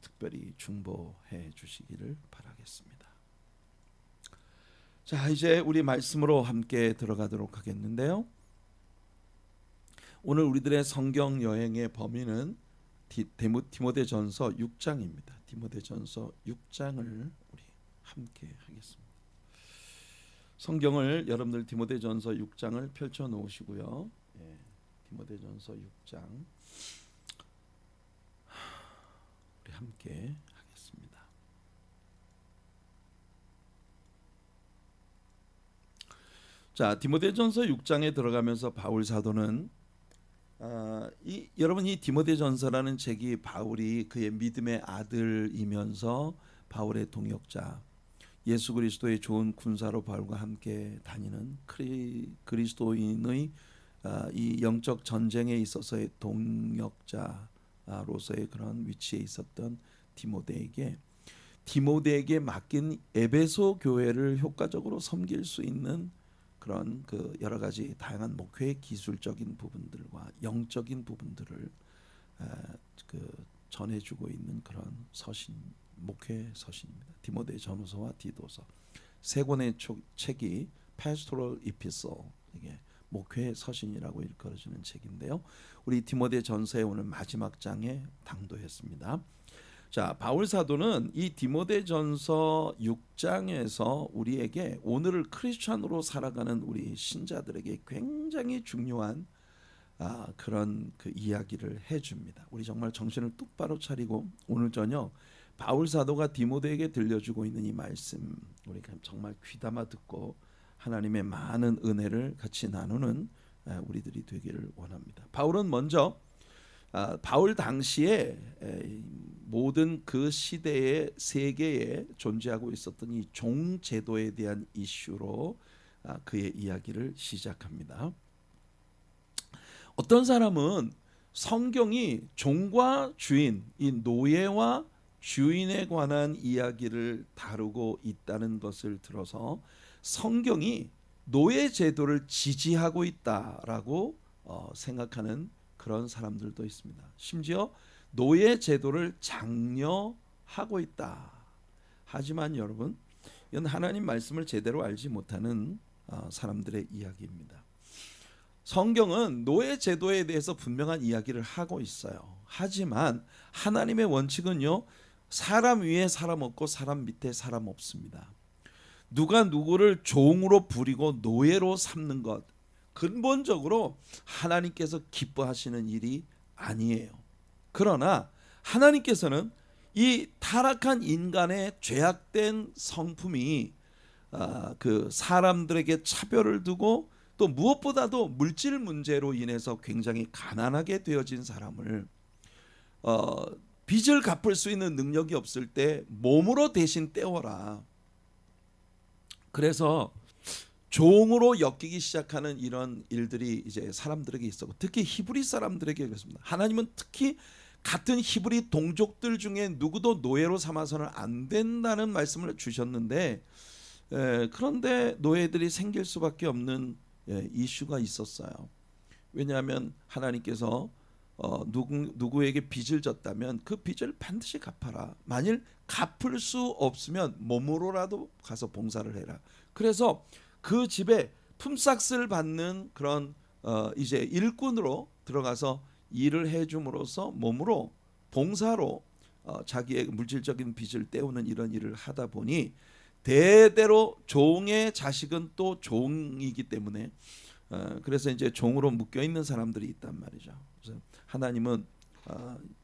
특별히 중보해 주시기를 바라겠습니다. 자, 이제 우리 말씀으로 함께 들어가도록 하겠는데요. 오늘 우리들의 성경 여행의 범위는 디모데전서 6장입니다. 디모데전서 6장을 우리 함께 하겠습니다. 성경을 여러분들 디모데전서 6장을 펼쳐 놓으시고요. 디모데전서 6장 우리 함께 하겠습니다. 자, 디모데전서 6장에 들어가면서 바울 사도는 여러분 이 디모데전서라는 책이 바울이 그의 믿음의 아들이면서 바울의 동역자, 예수 그리스도의 좋은 군사로 바울과 함께 다니는 그리스도인의 이 영적 전쟁에 있어서의 동역자로서의 그런 위치에 있었던 디모데에게 맡긴 에베소 교회를 효과적으로 섬길 수 있는 그런 그 여러 가지 다양한 목회의 기술적인 부분들과 영적인 부분들을 전해주고 있는 그런 목회 서신입니다. 디모데 전후서와 디도서 세 권의 책이 Pastoral Epistle, 이게 목회 서신이라고 일컬어지는 책인데요. 우리 디모데 전서의 오늘 마지막 장에 당도했습니다. 자, 바울 사도는 이 디모데전서 6장에서 우리에게 오늘을 크리스찬으로 살아가는 우리 신자들에게 굉장히 중요한 그런 그 이야기를 해줍니다. 우리 정말 정신을 똑바로 차리고 오늘 저녁 바울 사도가 디모데에게 들려주고 있는 이 말씀 우리가 정말 귀담아 듣고 하나님의 많은 은혜를 같이 나누는 우리들이 되기를 원합니다. 바울은 먼저 바울 당시에 모든 그 시대의 세계에 존재하고 있었던 이 종제도에 대한 이슈로 그의 이야기를 시작합니다. 어떤 사람은 성경이 종과 주인, 이 노예와 주인에 관한 이야기를 다루고 있다는 것을 들어서 성경이 노예 제도를 지지하고 있다라고 생각하는 그런 사람들도 있습니다. 심지어 노예 제도를 장려하고 있다. 하지만 여러분, 이건 하나님 말씀을 제대로 알지 못하는 사람들의 이야기입니다. 성경은 노예 제도에 대해서 분명한 이야기를 하고 있어요. 하지만 하나님의 원칙은요, 사람 위에 사람 없고 사람 밑에 사람 없습니다. 누가 누구를 종으로 부리고 노예로 삼는 것, 근본적으로 하나님께서 기뻐하시는 일이 아니에요. 그러나 하나님께서는 이 타락한 인간의 죄악된 성품이 그 사람들에게 차별을 두고 또 무엇보다도 물질 문제로 인해서 굉장히 가난하게 되어진 사람을 빚을 갚을 수 있는 능력이 없을 때 몸으로 대신 때워라. 그래서 종으로 엮이기 시작하는 이런 일들이 이제 사람들에게 있었고, 특히 히브리 사람들에게 그렇습니다. 하나님은 특히 같은 히브리 동족들 중에 누구도 노예로 삼아서는 안 된다는 말씀을 주셨는데, 그런데 노예들이 생길 수밖에 없는 이슈가 있었어요. 왜냐하면 하나님께서 누구에게 빚을 졌다면 그 빚을 반드시 갚아라. 만일 갚을 수 없으면 몸으로라도 가서 봉사를 해라. 그래서 그 집에 품삯을 받는 그런 이제 일꾼으로 들어가서 일을 해줌으로써 몸으로 봉사로 자기의 물질적인 빚을 때우는 이런 일을 하다 보니 대대로 종의 자식은 또 종이기 때문에 그래서 이제 종으로 묶여 있는 사람들이 있단 말이죠. 그래서 하나님은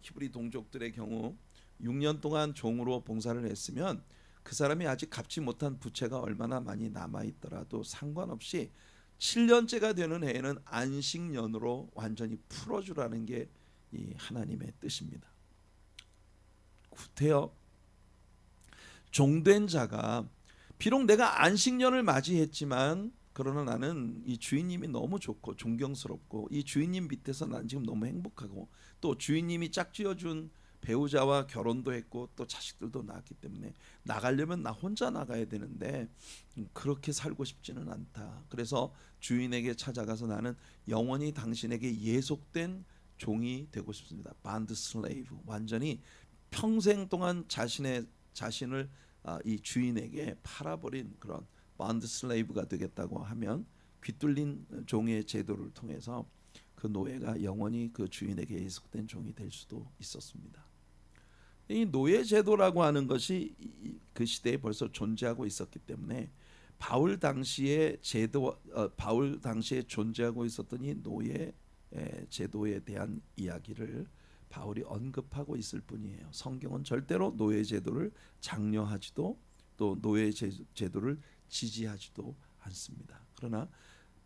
히브리 동족들의 경우 6년 동안 종으로 봉사를 했으면 그 사람이 아직 갚지 못한 부채가 얼마나 많이 남아 있더라도 상관없이 7년째가 되는 해에는 안식년으로 완전히 풀어주라는 게 이 하나님의 뜻입니다. 구태여 종된 자가 비록 내가 안식년을 맞이했지만 그러나 나는 이 주인님이 너무 좋고 존경스럽고 이 주인님 밑에서 난 지금 너무 행복하고 또 주인님이 짝지어준 배우자와 결혼도 했고 또 자식들도 낳았기 때문에 나가려면 나 혼자 나가야 되는데 그렇게 살고 싶지는 않다. 그래서 주인에게 찾아가서 나는 영원히 당신에게 예속된 종이 되고 싶습니다. 반드 슬레이브, 완전히 평생 동안 자신을 이 주인에게 팔아버린 그런 본드 슬레이브가 되겠다고 하면 귀뚫린 종의 제도를 통해서 그 노예가 영원히 그 주인에게 예속된 종이 될 수도 있었습니다. 이 노예 제도라고 하는 것이 그 시대에 벌써 존재하고 있었기 때문에 바울 당시에 존재하고 있었던 이 노예 제도에 대한 이야기를 바울이 언급하고 있을 뿐이에요. 성경은 절대로 노예 제도를 장려하지도 또 노예 제도를 지지하지도 않습니다. 그러나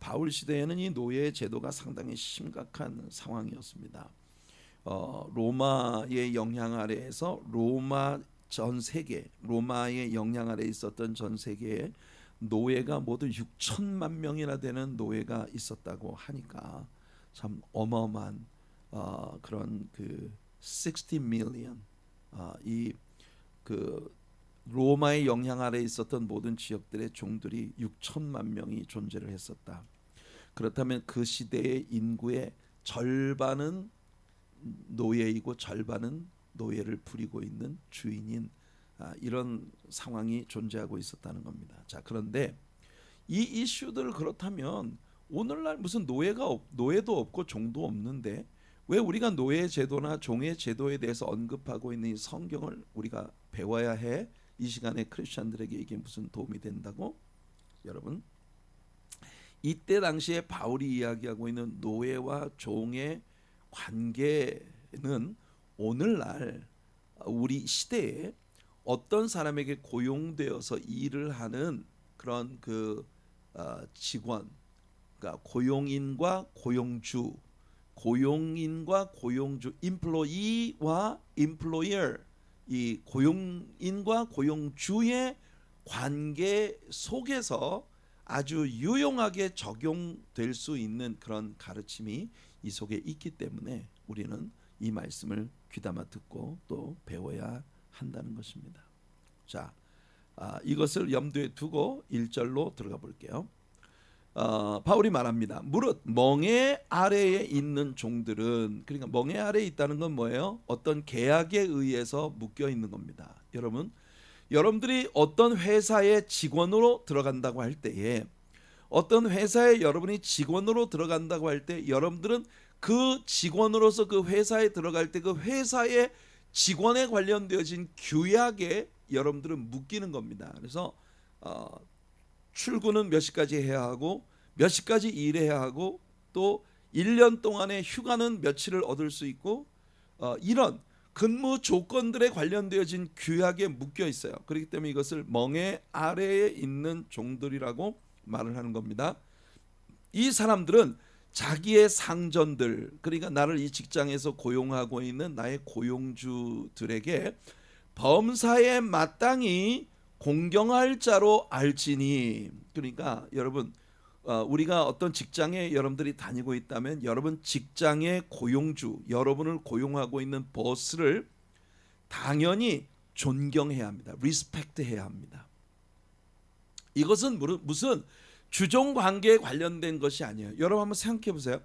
바울 시대에는 이 노예 제도가 상당히 심각한 상황이었습니다. 로마의 영향 아래에서 로마의 영향 아래에 있었던 전 세계에 노예가 모두 6천만 명이나 되는 노예가 있었다고 하니까 참 어마어마한 그런 그 60 million 이 그 로마의 영향 아래에 있었던 모든 지역들의 종들이 6천만 명이 존재를 했었다. 그렇다면 그 시대의 인구의 절반은 노예이고 절반은 노예를 부리고 있는 주인인 이런 상황이 존재하고 있었다는 겁니다. 자, 그런데 이 이슈들 그렇다면 오늘날 무슨 노예도 없고 종도 없는데 왜 우리가 노예 제도나 종의 제도에 대해서 언급하고 있는 이 성경을 우리가 배워야 해? 이 시간에 크리스천들에게 이게 무슨 도움이 된다고? 여러분, 이때 당시에 바울이 이야기하고 있는 노예와 종의 관계는 오늘날 우리 시대에 어떤 사람에게 고용되어서 일을 하는 그런 그 직원, 그러니까 고용인과 고용주, employee와 employer, 이 고용인과 고용주의 관계 속에서 아주 유용하게 적용될 수 있는 그런 가르침이 이 속에 있기 때문에 우리는 이 말씀을 귀담아 듣고 또 배워야 한다는 것입니다. 자, 이것을 염두에 두고 1절로 들어가 볼게요. 바울이 말합니다. 무릇 멍에 아래에 있는 종들은, 그러니까 멍에 아래에 있다는 건 뭐예요? 어떤 계약에 의해서 묶여 있는 겁니다. 여러분들이 어떤 회사에 직원으로 들어간다고 할 때에, 어떤 회사에 여러분이 직원으로 들어간다고 할 때 여러분들은 그 직원으로서 그 회사에 들어갈 때 그 회사의 직원에 관련되어진 규약에 여러분들은 묶이는 겁니다. 그래서 출근은 몇 시까지 해야 하고 몇 시까지 일해야 하고 또 1년 동안의 휴가는 며칠을 얻을 수 있고 이런 근무 조건들에 관련되어진 규약에 묶여 있어요. 그렇기 때문에 이것을 멍에 아래에 있는 종들이라고 말을 하는 겁니다. 이 사람들은 자기의 상전들, 그러니까 나를 이 직장에서 고용하고 있는 나의 고용주들에게 범사에 마땅히 공경할 자로 알지니. 그러니까 여러분, 우리가 어떤 직장에 여러분들이 다니고 있다면 여러분 직장의 고용주, 여러분을 고용하고 있는 보스를 당연히 존경해야 합니다. 리스펙트해야 합니다. 이것은 무슨 주종 관계에 관련된 것이 아니에요. 여러분 한번 생각해 보세요.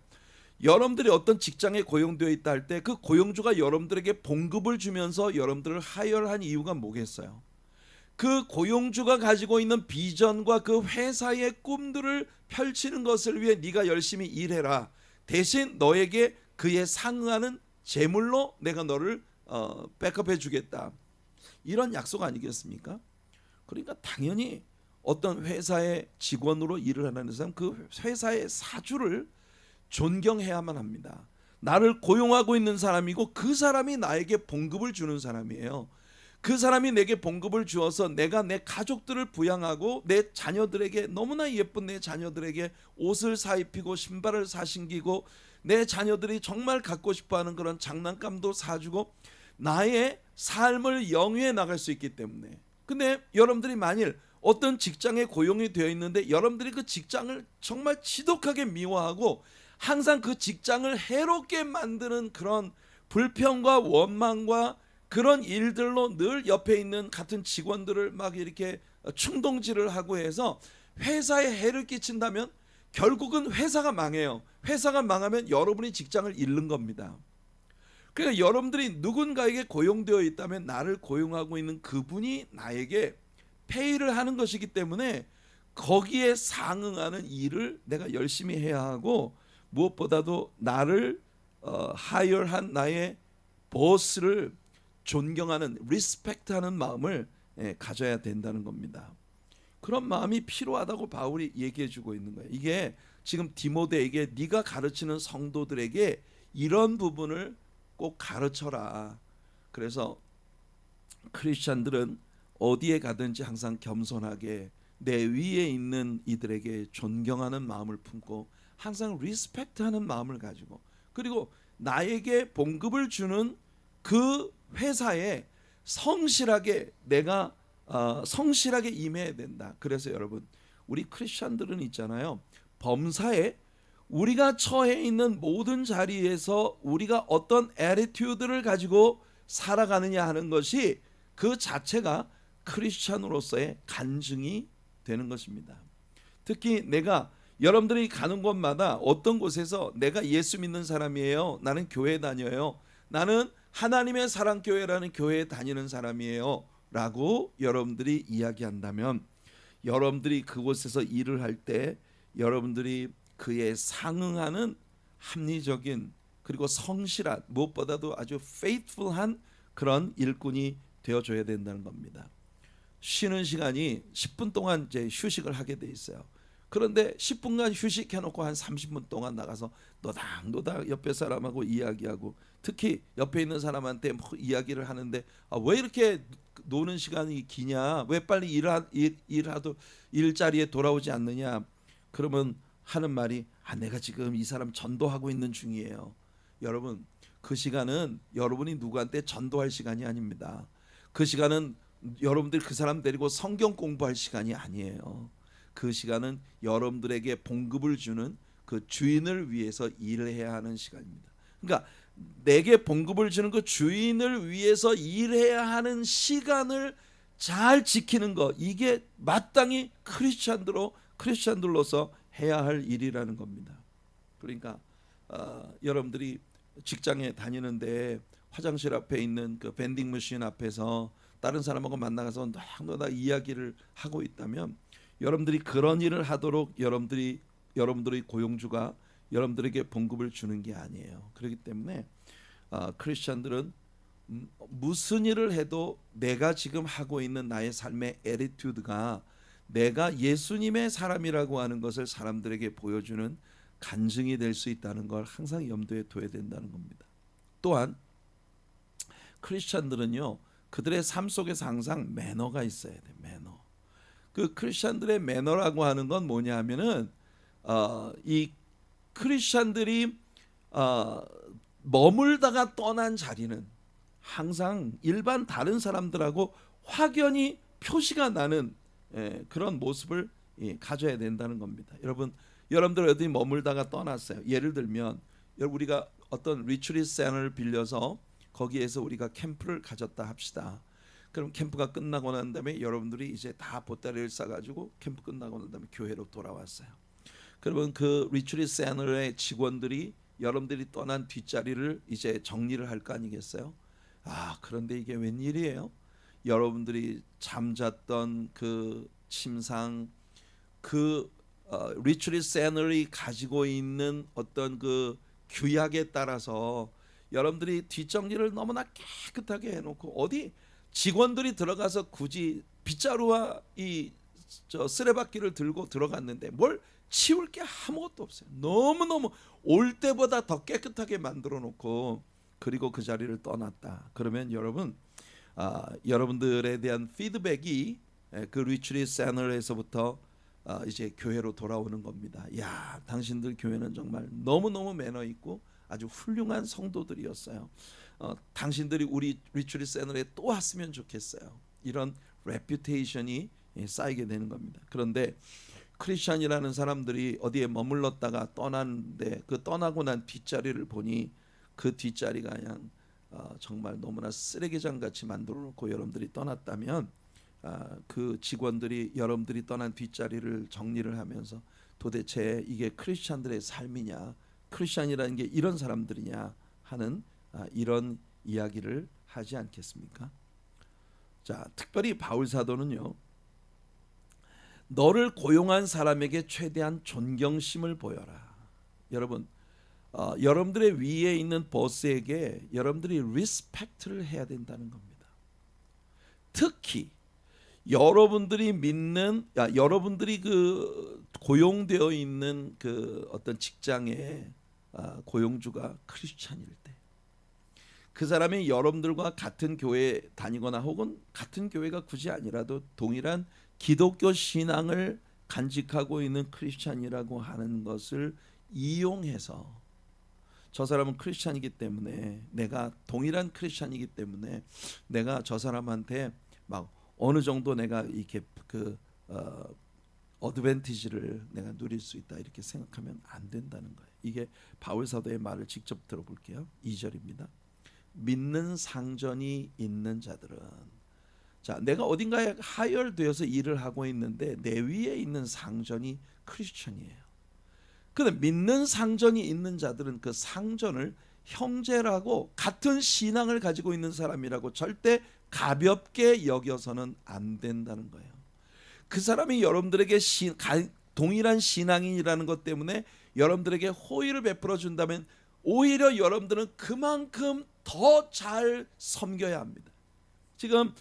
여러분들이 어떤 직장에 고용되어 있다 할 때 그 고용주가 여러분들에게 봉급을 주면서 여러분들을 하여한 이유가 뭐겠어요? 그 고용주가 가지고 있는 비전과 그 회사의 꿈들을 펼치는 것을 위해 네가 열심히 일해라. 대신 너에게 그에 상응하는 재물로 내가 너를 백업해 주겠다. 이런 약속 아니겠습니까? 그러니까 당연히 어떤 회사의 직원으로 일을 하는 사람, 그 회사의 사주를 존경해야만 합니다. 나를 고용하고 있는 사람이고 그 사람이 나에게 봉급을 주는 사람이에요. 그 사람이 내게 봉급을 주어서 내가 내 가족들을 부양하고 내 자녀들에게, 너무나 예쁜 내 자녀들에게 옷을 사 입히고 신발을 사 신기고 내 자녀들이 정말 갖고 싶어하는 그런 장난감도 사주고 나의 삶을 영위해 나갈 수 있기 때문에. 근데 여러분들이 만일 어떤 직장에 고용이 되어 있는데 여러분들이 그 직장을 정말 지독하게 미워하고 항상 그 직장을 해롭게 만드는 그런 불평과 원망과 그런 일들로 늘 옆에 있는 같은 직원들을 막 이렇게 충동질을 하고 해서 회사에 해를 끼친다면 결국은 회사가 망해요. 회사가 망하면 여러분이 직장을 잃는 겁니다. 그러니까 여러분들이 누군가에게 고용되어 있다면 나를 고용하고 있는 그분이 나에게 페이를 하는 것이기 때문에 거기에 상응하는 일을 내가 열심히 해야 하고, 무엇보다도 나를 하이어한 나의 보스를 존경하는, 리스펙트하는 마음을 가져야 된다는 겁니다. 그런 마음이 필요하다고 바울이 얘기해주고 있는 거예요. 이게 지금 디모데에게 네가 가르치는 성도들에게 이런 부분을 꼭 가르쳐라. 그래서 크리스찬들은 어디에 가든지 항상 겸손하게 내 위에 있는 이들에게 존경하는 마음을 품고 항상 리스펙트하는 마음을 가지고, 그리고 나에게 봉급을 주는 그 회사에 성실하게 내가 성실하게 임해야 된다. 그래서 여러분, 우리 크리스찬들은 있잖아요, 범사에 우리가 처해 있는 모든 자리에서 우리가 어떤 애티튜드를 가지고 살아가느냐 하는 것이 그 자체가 크리스찬으로서의 간증이 되는 것입니다. 특히 내가, 여러분들이 가는 곳마다 어떤 곳에서 내가 예수 믿는 사람이에요, 나는 교회 다녀요, 나는 하나님의 사랑교회라는 교회에 다니는 사람이에요 라고 여러분들이 이야기한다면, 여러분들이 그곳에서 일을 할 때 여러분들이 그에 상응하는 합리적인, 그리고 성실한, 무엇보다도 아주 faithful한 그런 일꾼이 되어줘야 된다는 겁니다. 쉬는 시간이 10분 동안 이제 휴식을 하게 돼 있어요. 그런데 10분간 휴식해놓고 한 30분 동안 나가서 노닥노닥 옆에 사람하고 이야기하고, 특히 옆에 있는 사람한테 뭐 이야기를 하는데 왜 이렇게 노는 시간이 기냐, 왜 빨리 일하도 일자리에 돌아오지 않느냐, 그러면 하는 말이 내가 지금 이 사람 전도하고 있는 중이에요. 여러분, 그 시간은 여러분이 누구한테 전도할 시간이 아닙니다. 그 시간은 여러분들 그 사람 데리고 성경 공부할 시간이 아니에요. 그 시간은 여러분들에게 봉급을 주는 그 주인을 위해서 일을 해야 하는 시간입니다. 그러니까 내게 봉급을 주는 그 주인을 위해서 일해야 하는 시간을 잘 지키는 것, 이게 마땅히 크리스찬들로서 해야 할 일이라는 겁니다. 그러니까 여러분들이 직장에 다니는데 화장실 앞에 있는 그 밴딩 머신 앞에서 다른 사람하고 만나서 노닥노닥 이야기를 하고 있다면, 여러분들이 그런 일을 하도록 여러분들이 고용주가 여러분들에게 봉급을 주는 게 아니에요. 그렇기 때문에 크리스찬들은 무슨 일을 해도 내가 지금 하고 있는 나의 삶의 애티튜드가 내가 예수님의 사람이라고 하는 것을 사람들에게 보여주는 간증이 될 수 있다는 걸 항상 염두에 둬야 된다는 겁니다. 또한 크리스찬들은요, 그들의 삶 속에서 항상 매너가 있어야 돼. 매너. 그 크리스찬들의 매너라고 하는 건 뭐냐 하면은 이 크리스찬들이 머물다가 떠난 자리는 항상 일반 다른 사람들하고 확연히 표시가 나는 그런 모습을 가져야 된다는 겁니다. 여러분들 어디 머물다가 떠났어요. 예를 들면 우리가 어떤 리트리트 센터를 빌려서 거기에서 우리가 캠프를 가졌다 합시다. 그럼 캠프가 끝나고 난 다음에 여러분들이 이제 다 보따리를 싸가지고 캠프 끝나고 난 다음에 교회로 돌아왔어요. 그러면 그 리트리트 센터의 직원들이 여러분들이 떠난 뒷자리를 이제 정리를 할 거 아니겠어요? 그런데 이게 웬일이에요? 여러분들이 잠잤던 그 침상, 그 리트리트 센터이 가지고 있는 어떤 그 규약에 따라서 여러분들이 뒷정리를 너무나 깨끗하게 해놓고, 어디 직원들이 들어가서 굳이 빗자루와 이 쓰레받기를 들고 들어갔는데 뭘 치울 게 아무것도 없어요. 너무너무 올 때보다 더 깨끗하게 만들어 놓고 그리고 그 자리를 떠났다. 그러면 여러분들에 대한 피드백이 그 리트리트 센터에서부터 이제 교회로 돌아오는 겁니다. 야, 당신들 교회는 정말 너무너무 매너 있고 아주 훌륭한 성도들이었어요. 당신들이 우리 리트리트 센터에 또 왔으면 좋겠어요. 이런 레퓨테이션이 쌓이게 되는 겁니다. 그런데 크리스찬이라는 사람들이 어디에 머물렀다가 떠났는데 그 떠나고 난 뒷자리를 보니 그 뒷자리가 그냥 정말 너무나 쓰레기장 같이 만들어 놓고 여러분들이 떠났다면, 그 직원들이 여러분들이 떠난 뒷자리를 정리를 하면서 도대체 이게 크리스찬들의 삶이냐, 크리스찬이라는 게 이런 사람들이냐 하는 이런 이야기를 하지 않겠습니까? 자, 특별히 바울 사도는요, 너를 고용한 사람에게 최대한 존경심을 보여라. 여러분, 여러분들의 위에 있는 보스에게 여러분들이 리스펙트를 해야 된다는 겁니다. 특히 여러분들이 믿는, 여러분들이 그 고용되어 있는 그 어떤 직장의 고용주가 크리스찬일 때, 그 사람이 여러분들과 같은 교회 다니거나 혹은 같은 교회가 굳이 아니라도 동일한 기독교 신앙을 간직하고 있는 크리스찬이라고 하는 것을 이용해서, 저 사람은 크리스찬이기 때문에, 내가 동일한 크리스찬이기 때문에 내가 저 사람한테 막 어느 정도 내가 이렇게 그 어드밴티지를 내가 누릴 수 있다 이렇게 생각하면 안 된다는 거예요. 이게 바울 사도의 말을 직접 들어볼게요. 2절입니다. 믿는 상전이 있는 자들은, 자, 내가 어딘가에 하열되어서 일을 하고 있는데 내 위에 있는 상전이 크리스천이에요. 근데 믿는 상전이 있는 자들은 그 상전을 형제라고, 같은 신앙을 가지고 있는 사람이라고 절대 가볍게 여겨서는 안 된다는 거예요. 그 사람이 여러분들에게 동일한 신앙인이라는 것 때문에 여러분들에게 호의를 베풀어 준다면 오히려 여러분들은 그만큼 더 잘 섬겨야 합니다. 지금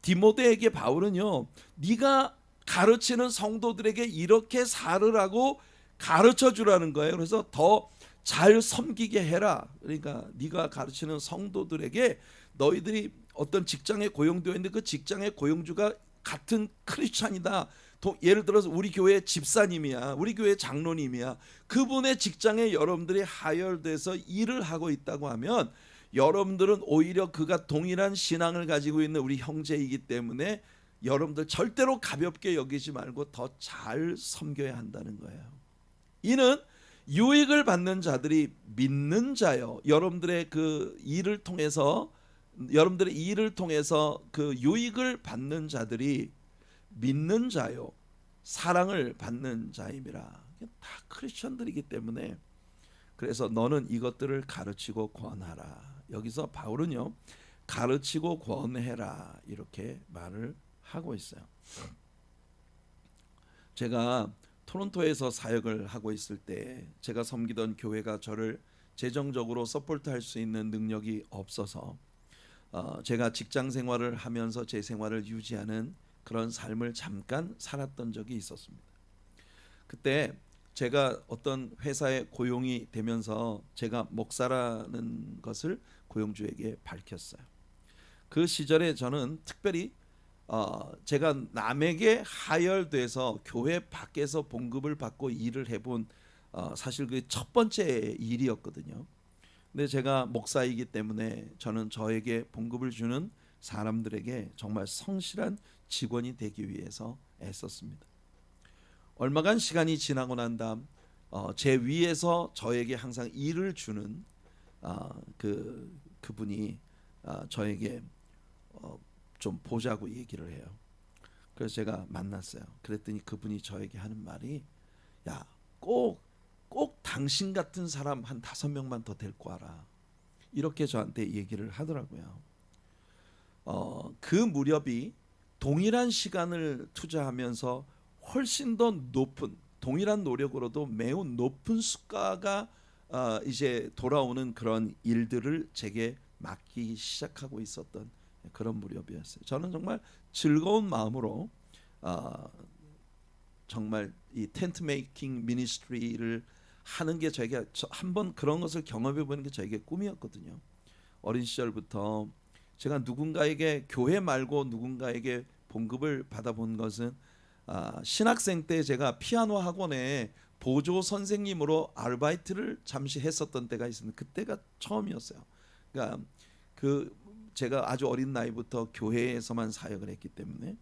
디모데에게 바울은요, 네가 가르치는 성도들에게 이렇게 살으라고 가르쳐 주라는 거예요. 그래서 더 잘 섬기게 해라. 그러니까 네가 가르치는 성도들에게, 너희들이 어떤 직장에 고용되어 있는데 그 직장의 고용주가 같은 크리스찬이다. 예를 들어서 우리 교회 집사님이야, 우리 교회 장로님이야. 그분의 직장에 여러분들이 하열돼서 일을 하고 있다고 하면 여러분들은 오히려 그가 동일한 신앙을 가지고 있는 우리 형제이기 때문에 여러분들 절대로 가볍게 여기지 말고 더 잘 섬겨야 한다는 거예요. 이는 유익을 받는 자들이 믿는 자요. 여러분들의 그 일을 통해서, 여러분들의 일을 통해서 그 유익을 받는 자들이 믿는 자요, 사랑을 받는 자임이라. 다 크리스천들이기 때문에, 그래서 너는 이것들을 가르치고 권하라. 여기서 바울은요, 가르치고 권해라 이렇게 말을 하고 있어요. 제가 토론토에서 사역을 하고 있을 때 제가 섬기던 교회가 저를 재정적으로 서포트할 수 있는 능력이 없어서 제가 직장 생활을 하면서 제 생활을 유지하는 그런 삶을 잠깐 살았던 적이 있었습니다. 그때 제가 어떤 회사에 고용이 되면서 제가 목사라는 것을 고용주에게 밝혔어요. 그 시절에 저는 특별히 제가 남에게 하열돼서 교회 밖에서 봉급을 받고 일을 해본 사실 그 첫 번째 일이었거든요. 근데 제가 목사이기 때문에 저는 저에게 봉급을 주는 사람들에게 정말 성실한 직원이 되기 위해서 애썼습니다. 얼마간 시간이 지나고 난 다음 제 위에서 저에게 항상 일을 주는 그분이 저에게 좀 보자고 얘기를 해요. 그래서 제가 만났어요. 그랬더니 그분이 저에게 하는 말이, 야, 꼭 당신 같은 사람 한 5명만 더 데리고 와라. 이렇게 저한테 얘기를 하더라고요. 그 무렵이 동일한 시간을 투자하면서 훨씬 더 높은, 동일한 노력으로도 매우 높은 수가가 이제 돌아오는 그런 일들을 제게 맡기기 시작하고 있었던 그런 무렵이었어요. 저는 정말 즐거운 마음으로 정말 이 텐트 메이킹 미니스트리를 하는 게 저에게, 한번 그런 것을 경험해 보는 게 저에게 꿈이었거든요. 어린 시절부터 제가 누군가에게, 교회 말고 누군가에게 봉급을 받아본 것은 신학생 때 제가 피아노 학원에 보조 선생님으로 아르바이트를 잠시 했었던 때가 있었는데 그때가 처음이었어요. 그러니까 제가 아주 어린 나이부터 교회에서만 사역을 했기 때문에.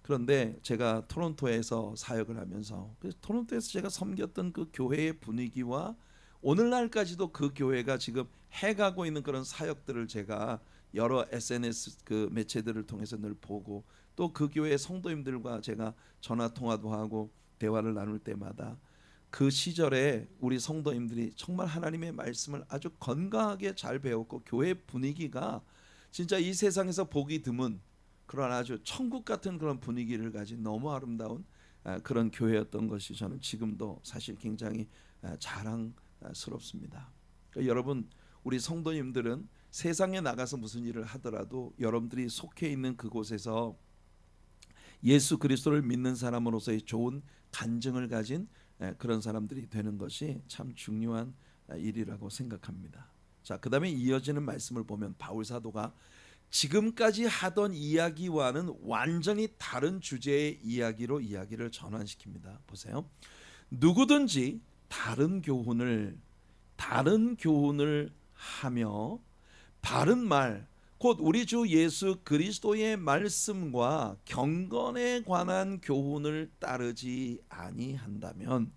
그런데 제가 토론토에서 사역을 하면서, 토론토에서 제가 섬겼던 그 교회의 분위기와 오늘날까지도 그 교회가 지금 해가고 있는 그런 사역들을 제가 여러 SNS 그 매체들을 통해서 늘 보고, 또 그 교회 성도님들과 제가 전화 통화도 하고 대화를 나눌 때마다 그 시절에 우리 성도님들이 정말 하나님의 말씀을 아주 건강하게 잘 배웠고 교회 분위기가 진짜 이 세상에서 보기 드문 그런 아주 천국 같은 그런 분위기를 가진 너무 아름다운 그런 교회였던 것이 저는 지금도 사실 굉장히 자랑스럽습니다. 그러니까 여러분, 우리 성도님들은 세상에 나가서 무슨 일을 하더라도 여러분들이 속해 있는 그곳에서 예수 그리스도를 믿는 사람으로서의 좋은 간증을 가진 그런 사람들이 되는 것이 참 중요한 일이라고 생각합니다. 자, 그다음에 이어지는 말씀을 보면 바울 사도가 지금까지 하던 이야기와는 완전히 다른 주제의 이야기로 이야기를 전환시킵니다. 보세요. 누구든지 다른 교훈을 하며 바른 말, 곧 우리 주 예수 그리스도의 말씀과 경건에 관한 교훈을 따르지 아니한다면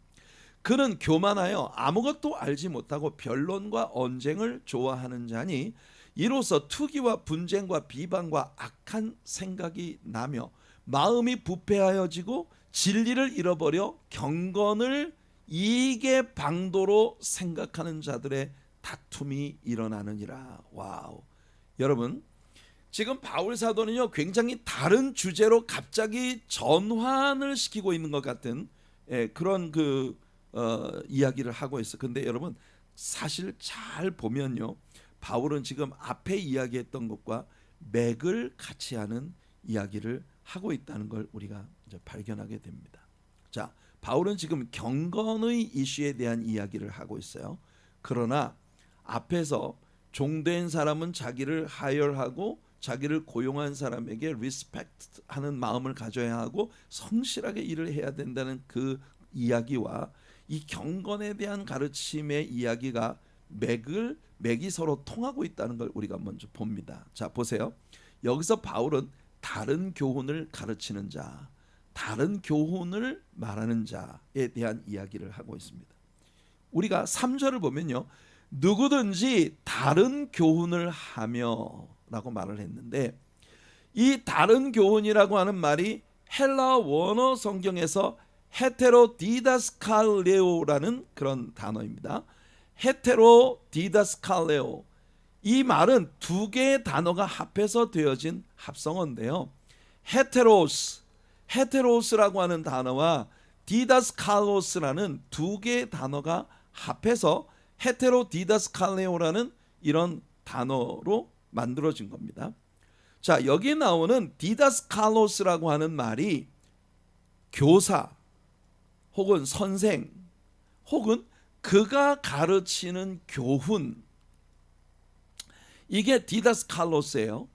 그는 교만하여 아무것도 알지 못하고 변론과 언쟁을 좋아하는 자니 이로써 투기와 분쟁과 비방과 악한 생각이 나며 마음이 부패하여지고 진리를 잃어버려 경건을 이익의 방도로 생각하는 자들의 다툼이 일어나느니라. 와우. 여러분, 지금 바울 사도는요 굉장히 다른 주제로 갑자기 전환을 시키고 있는 것 같은 그런 이야기를 하고 있어. 근데 여러분 사실 잘 보면요 바울은 지금 앞에 이야기했던 것과 맥을 같이 하는 이야기를 하고 있다는 걸 우리가 이제 발견하게 됩니다. 자, 바울은 지금 경건의 이슈에 대한 이야기를 하고 있어요. 그러나 앞에서 종된 사람은 자기를 하열하고 자기를 고용한 사람에게 리스펙트하는 마음을 가져야 하고 성실하게 일을 해야 된다는 그 이야기와 이 경건에 대한 가르침의 이야기가 맥이 서로 통하고 있다는 걸 우리가 먼저 봅니다. 자, 보세요. 여기서 바울은 다른 교훈을 가르치는 자, 다른 교훈을 말하는 자에 대한 이야기를 하고 있습니다. 우리가 3절을 보면요. 누구든지 다른 교훈을 하며 라고 말을 했는데 이 다른 교훈이라고 하는 말이 헬라 원어 성경에서 헤테로디다스칼레오라는 그런 단어입니다. 헤테로디다스칼레오, 이 말은 두 개의 단어가 합해서 되어진 합성어인데요. 헤테로스라고 하는 단어와 디다스칼로스라는 두 개의 단어가 합해서 헤테로디다스칼레오라는 이런 단어로 만들어진 겁니다. 자, 여기 나오는 디다스칼로스라고 하는 말이 교사 혹은 선생 혹은 그가 가르치는 교훈, 이게 디다스칼로스예요.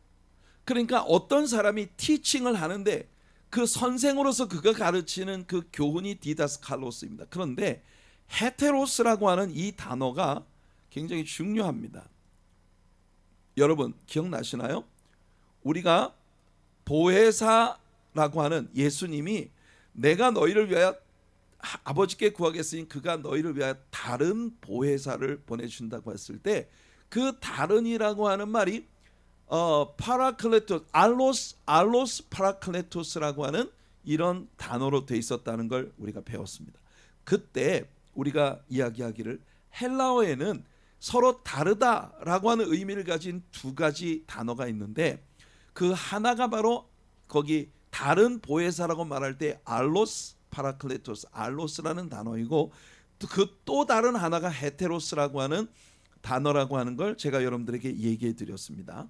그러니까 어떤 사람이 티칭을 하는데 그 선생으로서 그가 가르치는 그 교훈이 디다스칼로스입니다. 그런데 헤테로스라고 하는 이 단어가 굉장히 중요합니다. 여러분 기억나시나요? 우리가 보혜사라고 하는 예수님이 내가 너희를 위하여 아버지께 구하겠으니 그가 너희를 위하여 다른 보혜사를 보내준다고 했을 때 그 다른이라고 하는 말이 파라클레토스, 알로스 파라클레토스라고 하는 이런 단어로 돼 있었다는 걸 우리가 배웠습니다. 그때 우리가 이야기하기를 헬라어에는 서로 다르다라고 하는 의미를 가진 두 가지 단어가 있는데 그 하나가 바로 거기 다른 보혜사라고 말할 때 알로스 파라클레토스, 알로스라는 단어이고 그 또 다른 하나가 헤테로스라고 하는 단어라고 하는 걸 제가 여러분들에게 얘기해 드렸습니다.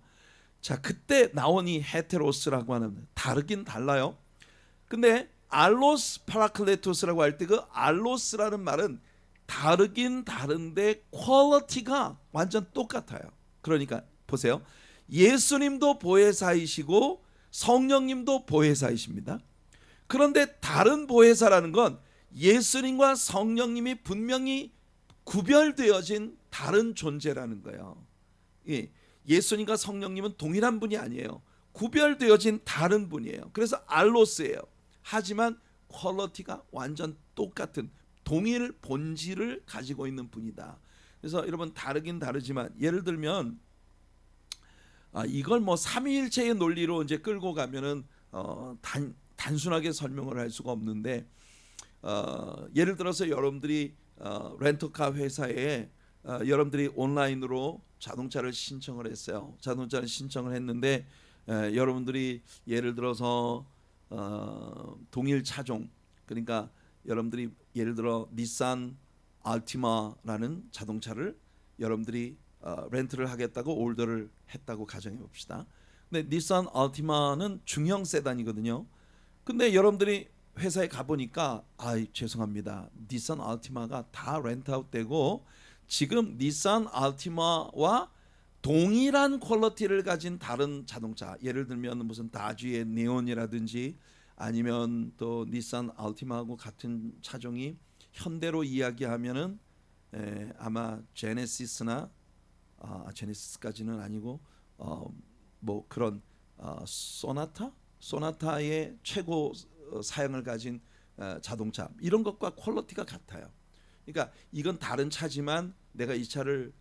자, 그때 나온 이 헤테로스라고 하는 다르긴 달라요. 근데 알로스 파라클레토스라고 할 때 그 알로스라는 말은 다르긴 다른데 퀄리티가 완전 똑같아요. 그러니까 보세요. 예수님도 보혜사이시고 성령님도 보혜사이십니다. 그런데 다른 보혜사라는 건 예수님과 성령님이 분명히 구별되어진 다른 존재라는 거예요. 예수님과 성령님은 동일한 분이 아니에요. 구별되어진 다른 분이에요. 그래서 알로스예요. 하지만 퀄리티가 완전 똑같은 동일 본질을 가지고 있는 분이다. 그래서 여러분 다르긴 다르지만 예를 들면 이걸 뭐 삼위일체의 논리로 이제 끌고 가면은 단순하게 설명을 할 수가 없는데 예를 들어서 여러분들이 렌터카 회사에 여러분들이 온라인으로 자동차를 신청을 했어요. 자동차를 신청을 했는데 여러분들이 예를 들어서 동일 차종, 그러니까 여러분들이 예를 들어 닛산 알티마라는 자동차를 여러분들이 렌트를 하겠다고 올더를 했다고 가정해 봅시다. 근데 닛산 알티마는 중형 세단이거든요. 근데 여러분들이 회사에 가보니까 죄송합니다, 닛산 알티마가 다 렌트아웃 되고 지금 닛산 알티마와 동일한 퀄리티를 가진 다른 자동차, 예를 들면 무슨 다지의 네온이라든지 아니면 또 닛산 알티마하고 같은 차종이 현대로 이야기하면은 아마 제네시스나 제네시스까지는 아니고 뭐 그런 소나타의 최고 사양을 가진 자동차, 이런 것과 퀄리티가 같아요. 그러니까 이건 다른 차지만 내가 이 차를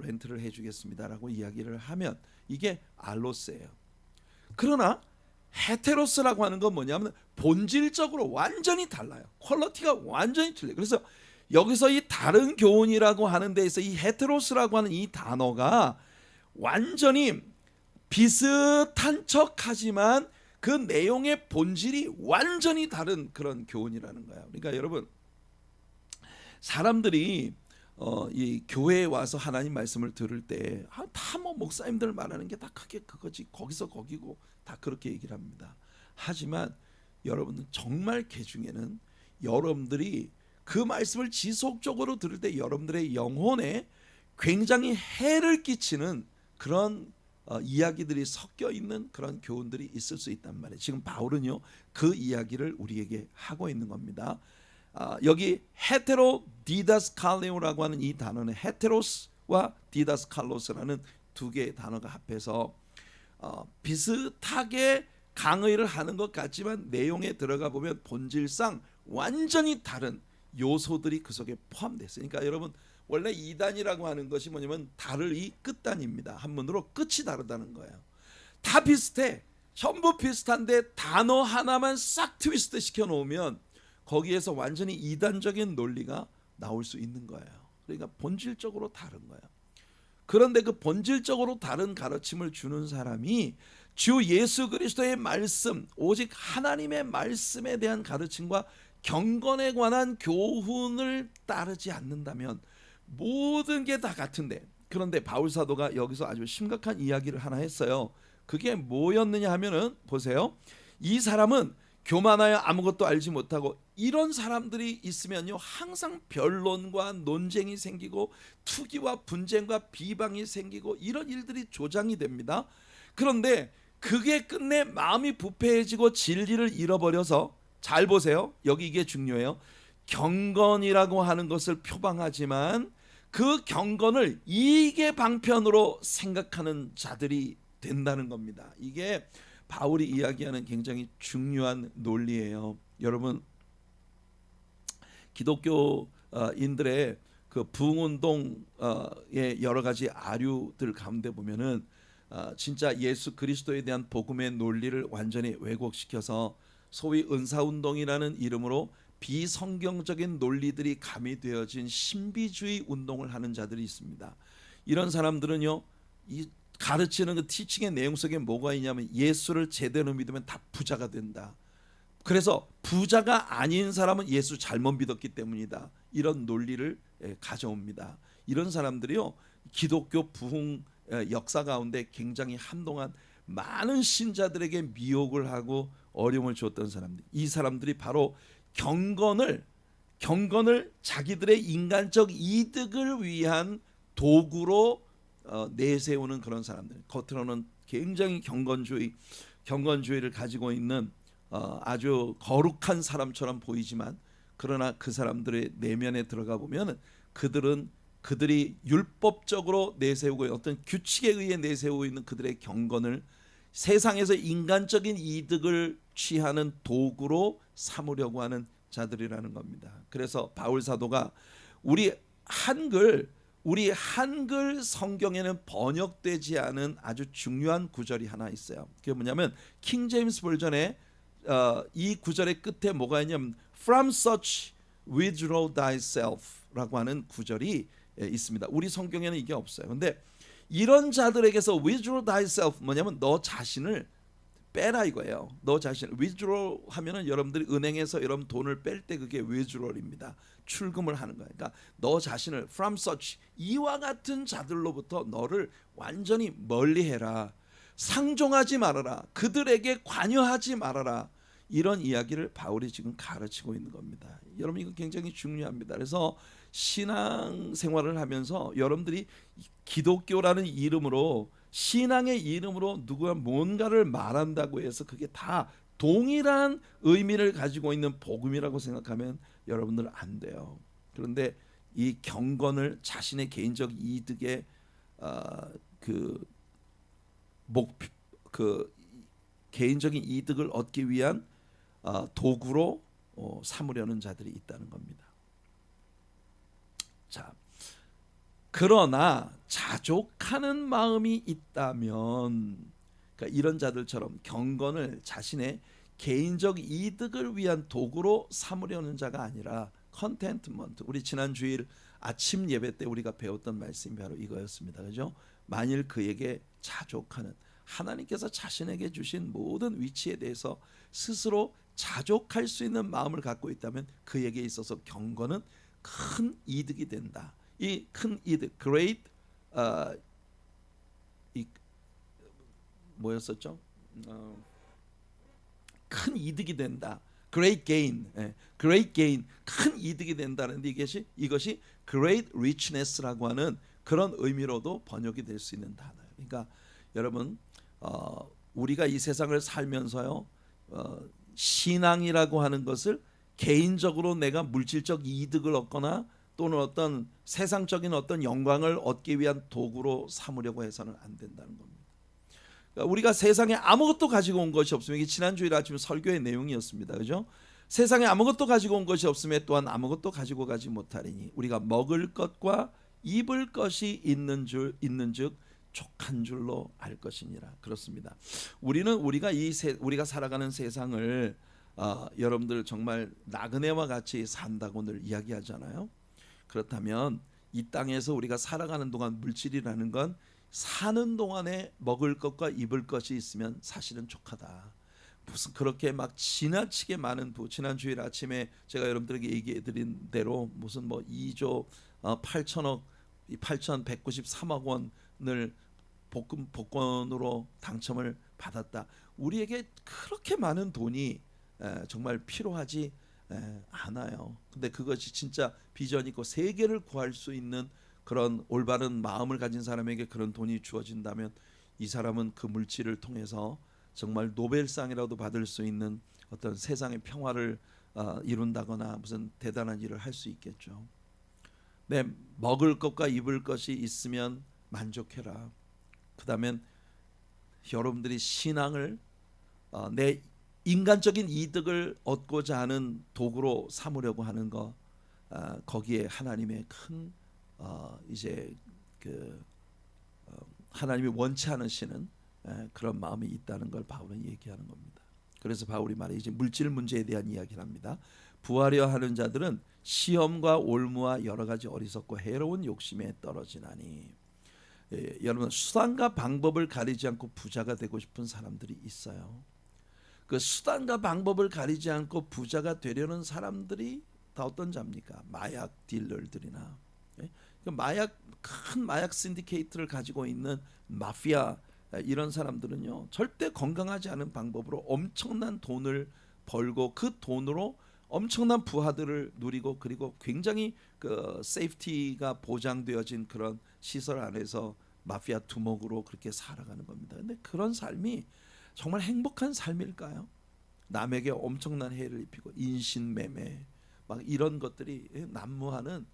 렌트를 해주겠습니다라고 이야기를 하면 이게 알로스예요. 그러나 헤테로스라고 하는 건 뭐냐면 본질적으로 완전히 달라요. 퀄리티가 완전히 틀려요. 그래서 여기서 이 다른 교훈이라고 하는 데에서 이 헤테로스라고 하는 이 단어가 완전히 비슷한 척하지만 그 내용의 본질이 완전히 다른 그런 교훈이라는 거예요. 그러니까 여러분, 사람들이 이 교회에 와서 하나님 말씀을 들을 때 다 뭐 목사님들 말하는 게 다 크게 그거지, 거기서 거기고 다 그렇게 얘기를 합니다. 하지만 여러분은 정말 그 중에는 여러분들이 그 말씀을 지속적으로 들을 때 여러분들의 영혼에 굉장히 해를 끼치는 그런 이야기들이 섞여 있는 그런 교훈들이 있을 수 있단 말이에요. 지금 바울은요 그 이야기를 우리에게 하고 있는 겁니다. 여기 헤테로 디다스칼레오라고 하는 이 단어는 헤테로스와 디다스칼로스라는 두 개의 단어가 합해서 비슷하게 강의를 하는 것 같지만 내용에 들어가 보면 본질상 완전히 다른 요소들이 그 속에 포함되어 있어요. 그러니까 여러분, 원래 이단이라고 하는 것이 뭐냐면 달을 이 끝단입니다. 한문으로 끝이 다르다는 거예요. 다 비슷해, 전부 비슷한데 단어 하나만 싹 트위스트 시켜놓으면 거기에서 완전히 이단적인 논리가 나올 수 있는 거예요. 그러니까 본질적으로 다른 거예요. 그런데 그 본질적으로 다른 가르침을 주는 사람이 주 예수 그리스도의 말씀, 오직 하나님의 말씀에 대한 가르침과 경건에 관한 교훈을 따르지 않는다면 모든 게 다 같은데, 그런데 바울 사도가 여기서 아주 심각한 이야기를 하나 했어요. 그게 뭐였느냐 하면은, 보세요, 이 사람은 교만하여 아무것도 알지 못하고, 이런 사람들이 있으면요 항상 변론과 논쟁이 생기고 투기와 분쟁과 비방이 생기고 이런 일들이 조장이 됩니다. 그런데 그게 끝내 마음이 부패해지고 진리를 잃어버려서, 잘 보세요, 여기 이게 중요해요, 경건이라고 하는 것을 표방하지만 그 경건을 이익의 방편으로 생각하는 자들이 된다는 겁니다. 이게 바울이 이야기하는 굉장히 중요한 논리예요. 여러분, 기독교인들의 그 부흥운동의 여러 가지 아류들 가운데 보면은 진짜 예수 그리스도에 대한 복음의 논리를 완전히 왜곡시켜서 소위 은사운동이라는 이름으로 비성경적인 논리들이 가미되어진 신비주의 운동을 하는 자들이 있습니다. 이런 사람들은요, 이 가르치는 그 티칭의 내용 속에 뭐가 있냐면 예수를 제대로 믿으면 다 부자가 된다. 그래서 부자가 아닌 사람은 예수 잘못 믿었기 때문이다. 이런 논리를 가져옵니다. 이런 사람들이요, 기독교 부흥 역사 가운데 굉장히 한동안 많은 신자들에게 미혹을 하고 어려움을 줬던 사람들. 이 사람들이 바로 경건을 자기들의 인간적 이득을 위한 도구로 내세우는 그런 사람들. 겉으로는 굉장히 경건주의를 가지고 있는 아주 거룩한 사람처럼 보이지만, 그러나 그 사람들의 내면에 들어가 보면 그들이 율법적으로 내세우고 어떤 규칙에 의해 내세우고 있는 그들의 경건을 세상에서 인간적인 이득을 취하는 도구로 삼으려고 하는 자들이라는 겁니다. 그래서 바울 사도가 우리 한글 성경에는 번역되지 않은 아주 중요한 구절이 하나 있어요. 그게 뭐냐면 킹 제임스 버전에 이 구절의 끝에 뭐가 있냐면 From such withdraw thyself라고 하는 구절이 있습니다. 우리 성경에는 이게 없어요. 근데 이런 자들에게서 withdraw thyself 뭐냐면 너 자신을 빼라 이거예요. 너 자신을 withdraw 하면은 여러분들이 은행에서 여러분 돈을 뺄 때 그게 withdraw입니다. 출금을 하는 거예요. 그러니까 너 자신을 from such 이와 같은 자들로부터 너를 완전히 멀리해라. 상종하지 말아라. 그들에게 관여하지 말아라. 이런 이야기를 바울이 지금 가르치고 있는 겁니다. 여러분 이거 굉장히 중요합니다. 그래서 신앙 생활을 하면서 여러분들이 기독교라는 이름으로 신앙의 이름으로 누가 뭔가를 말한다고 해서 그게 다 동일한 의미를 가지고 있는 복음이라고 생각하면 여러분들 안 돼요. 그런데 이 경건을 자신의 개인적 이득에 개인적인 이득을 얻기 위한 도구로 삼으려는 자들이 있다는 겁니다. 자, 그러나 자족하는 마음이 있다면, 그러니까 이런 자들처럼 경건을 자신의 개인적 이득을 위한 도구로 삼으려는 자가 아니라 컨텐트먼트. 우리 지난 주일 아침 예배 때 우리가 배웠던 말씀이 바로 이거였습니다. 그죠? 만일 그에게 자족하는, 하나님께서 자신에게 주신 모든 위치에 대해서 스스로 자족할 수 있는 마음을 갖고 있다면 그에게 있어서 경건은 큰 이득이 된다. 이 큰 이득, great 뭐였었죠? 큰 이득이 된다. Great gain, great gain, 큰 이득이 된다는데 이것이 great richness라고 하는 그런 의미로도 번역이 될 수 있는 단어예요. 그러니까 여러분 우리가 이 세상을 살면서요 신앙이라고 하는 것을 개인적으로 내가 물질적 이득을 얻거나 또는 어떤 세상적인 어떤 영광을 얻기 위한 도구로 삼으려고 해서는 안 된다는 겁니다. 그러니까 우리가 세상에 아무것도 가지고 온 것이 없으면 이게 지난주일 아침 설교의 내용이었습니다. 그죠? 세상에 아무것도 가지고 온 것이 없으면 또한 아무것도 가지고 가지 못하리니 우리가 먹을 것과 입을 것이 있는즉 족한 줄로 알 것이니라. 그렇습니다. 우리가 살아가는 세상을 여러분들 정말 나그네와 같이 산다고 늘 이야기하잖아요. 그렇다면 이 땅에서 우리가 살아가는 동안 물질이라는 건 사는 동안에 먹을 것과 입을 것이 있으면 사실은 족하다. 무슨 그렇게 막 지나치게 많은 지난 주일 아침에 제가 여러분들에게 얘기해 드린 대로 무슨 뭐 2조 8천억 8,193억 원을 복권으로 당첨을 받았다. 우리에게 그렇게 많은 돈이 정말 필요하지 않아요. 근데 그것이 진짜 비전 있고 세계를 구할 수 있는 그런 올바른 마음을 가진 사람에게 그런 돈이 주어진다면 이 사람은 그 물질을 통해서 정말 노벨상이라도 받을 수 있는 어떤 세상의 평화를 이룬다거나 무슨 대단한 일을 할 수 있겠죠. 네, 먹을 것과 입을 것이 있으면 만족해라. 그다음엔 여러분들이 신앙을 내 인간적인 이득을 얻고자 하는 도구로 삼으려고 하는 거 거기에 하나님의 큰 하나님이 원치 않으시는 그런 마음이 있다는 걸 바울은 얘기하는 겁니다. 그래서 바울이 말해 이제 물질 문제에 대한 이야기를 합니다. 부하려 하는 자들은 시험과 올무와 여러 가지 어리석고 해로운 욕심에 떨어지나니. 여러분 수단과 방법을 가리지 않고 부자가 되고 싶은 사람들이 있어요. 그 수단과 방법을 가리지 않고 부자가 되려는 사람들이 다 어떤 자입니까? 마약 딜러들이나 큰 마약 신디케이트를 가지고 있는 마피아 이런 사람들은요 절대 건강하지 않은 방법으로 엄청난 돈을 벌고 그 돈으로 엄청난 부하들을 누리고 그리고 굉장히 그 세이프티가 보장되어진 그런 시설 안에서 마피아 두목으로 그렇게 살아가는 겁니다. 근데 그런 삶이 정말 행복한 삶일까요? 남에게 엄청난 해를 입히고 인신매매 막 이런 것들이 난무하는.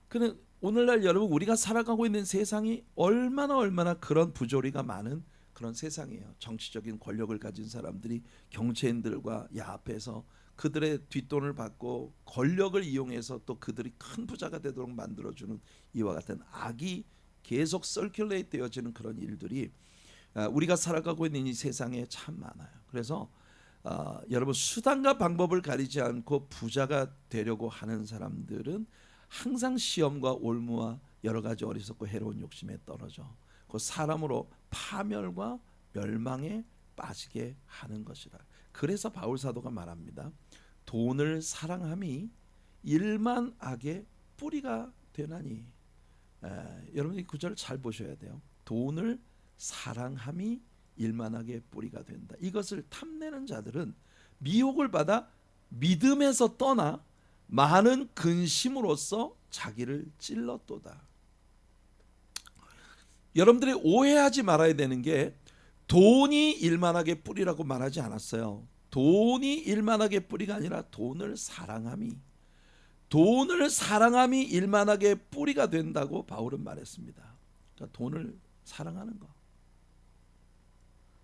그는 오늘날 여러분 우리가 살아가고 있는 세상이 얼마나 그런 부조리가 많은 그런 세상이에요. 정치적인 권력을 가진 사람들이 경제인들과 야합해서 그들의 뒷돈을 받고 권력을 이용해서 또 그들이 큰 부자가 되도록 만들어주는 이와 같은 악이 계속 서큘레이트 되어지는 그런 일들이 우리가 살아가고 있는 이 세상에 참 많아요. 그래서 여러분 수단과 방법을 가리지 않고 부자가 되려고 하는 사람들은 항상 시험과 올무와 여러 가지 어리석고 해로운 욕심에 떨어져 그 사람으로 파멸과 멸망에 빠지게 하는 것이라. 그래서 바울 사도가 말합니다. 돈을 사랑함이 일만 악의 뿌리가 되나니. 여러분 이 구절을 잘 보셔야 돼요. 돈을 사랑함이 일만 악의 뿌리가 된다. 이것을 탐내는 자들은 미혹을 받아 믿음에서 떠나 많은 근심으로써 자기를 찔렀도다. 여러분들이 오해하지 말아야 되는 게 돈이 일만하게 뿌리라고 말하지 않았어요. 돈이 일만하게 뿌리가 아니라 돈을 사랑함이 일만하게 뿌리가 된다고 바울은 말했습니다. 그러니까 돈을 사랑하는 거.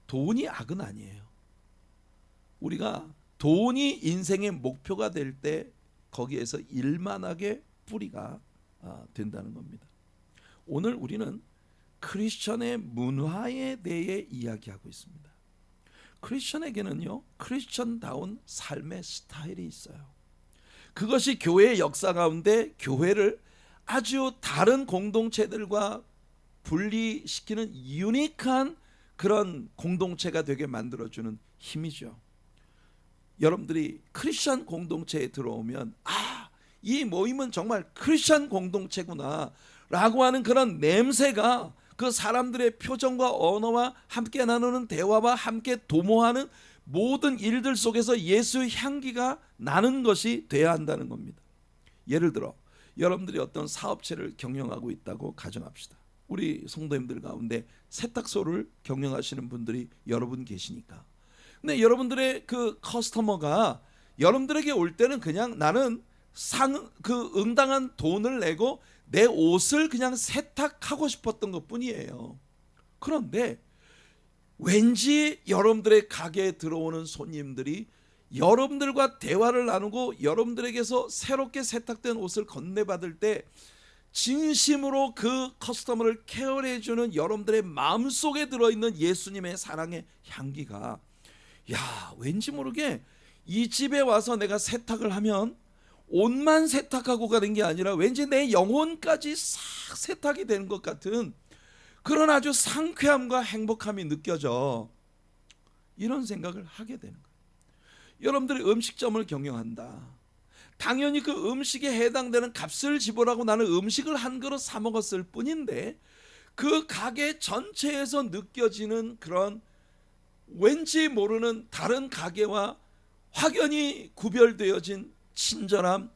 돈이 악은 아니에요. 우리가 돈이 인생의 목표가 될 때 거기에서 일만하게 뿌리가 된다는 겁니다. 오늘 우리는 크리스천의 문화에 대해 이야기하고 있습니다. 크리스천에게는요, 크리스천다운 삶의 스타일이 있어요. 그것이 교회의 역사 가운데 교회를 아주 다른 공동체들과 분리시키는 유니크한 그런 공동체가 되게 만들어주는 힘이죠. 여러분들이 크리스천 공동체에 들어오면 이 모임은 정말 크리스천 공동체구나 라고 하는 그런 냄새가 그 사람들의 표정과 언어와 함께 나누는 대화와 함께 도모하는 모든 일들 속에서 예수의 향기가 나는 것이 돼야 한다는 겁니다. 예를 들어 여러분들이 어떤 사업체를 경영하고 있다고 가정합시다. 우리 성도님들 가운데 세탁소를 경영하시는 분들이 여러분 계시니까. 근데 여러분들의 그 커스터머가 여러분들에게 올 때는 그냥 나는 응당한 돈을 내고 내 옷을 그냥 세탁하고 싶었던 것뿐이에요. 그런데 왠지 여러분들의 가게에 들어오는 손님들이 여러분들과 대화를 나누고 여러분들에게서 새롭게 세탁된 옷을 건네받을 때 진심으로 그 커스터머를 케어해주는 여러분들의 마음속에 들어있는 예수님의 사랑의 향기가 왠지 모르게 이 집에 와서 내가 세탁을 하면 옷만 세탁하고 가는 게 아니라 왠지 내 영혼까지 싹 세탁이 되는 것 같은 그런 아주 상쾌함과 행복함이 느껴져. 이런 생각을 하게 되는 거예요. 여러분들이 음식점을 경영한다. 당연히 그 음식에 해당되는 값을 지불하고 나는 음식을 한 그릇 사 먹었을 뿐인데 그 가게 전체에서 느껴지는 그런 왠지 모르는 다른 가게와 확연히 구별되어진 친절함,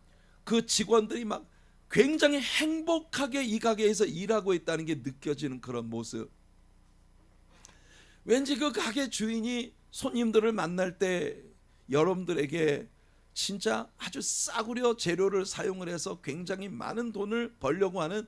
그 직원들이 막 굉장히 행복하게 이 가게에서 일하고 있다는 게 느껴지는 그런 모습. 왠지 그 가게 주인이 손님들을 만날 때 여러분들에게 진짜 아주 싸구려 재료를 사용을 해서 굉장히 많은 돈을 벌려고 하는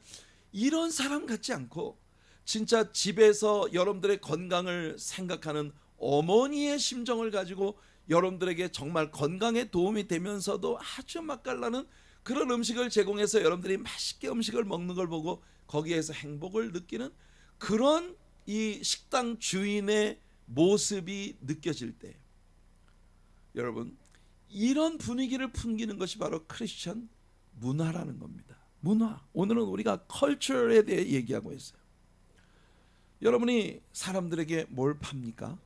이런 사람 같지 않고 진짜 집에서 여러분들의 건강을 생각하는 어머니의 심정을 가지고 여러분들에게 정말 건강에 도움이 되면서도 아주 맛깔나는 그런 음식을 제공해서 여러분들이 맛있게 음식을 먹는 걸 보고 거기에서 행복을 느끼는 그런 이 식당 주인의 모습이 느껴질 때 여러분 이런 분위기를 풍기는 것이 바로 크리스천 문화라는 겁니다. 문화. 오늘은 우리가 컬처에 대해 얘기하고 있어요. 여러분이 사람들에게 뭘 팝니까?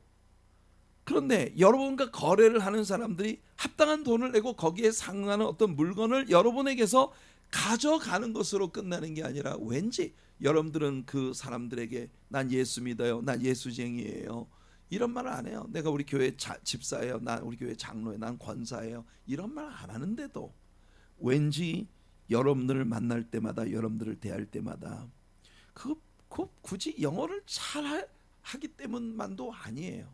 그런데 여러분과 거래를 하는 사람들이 합당한 돈을 내고 거기에 상응하는 어떤 물건을 여러분에게서 가져가는 것으로 끝나는 게 아니라 왠지 여러분들은 그 사람들에게 난 예수 믿어요, 난 예수쟁이에요 이런 말을 안 해요. 내가 우리 교회 집사예요, 난 우리 교회 장로예요, 난 권사예요 이런 말 안 하는데도 왠지 여러분들을 만날 때마다 여러분들을 대할 때마다 그 굳이 영어를 잘 하기 때문만도 아니에요.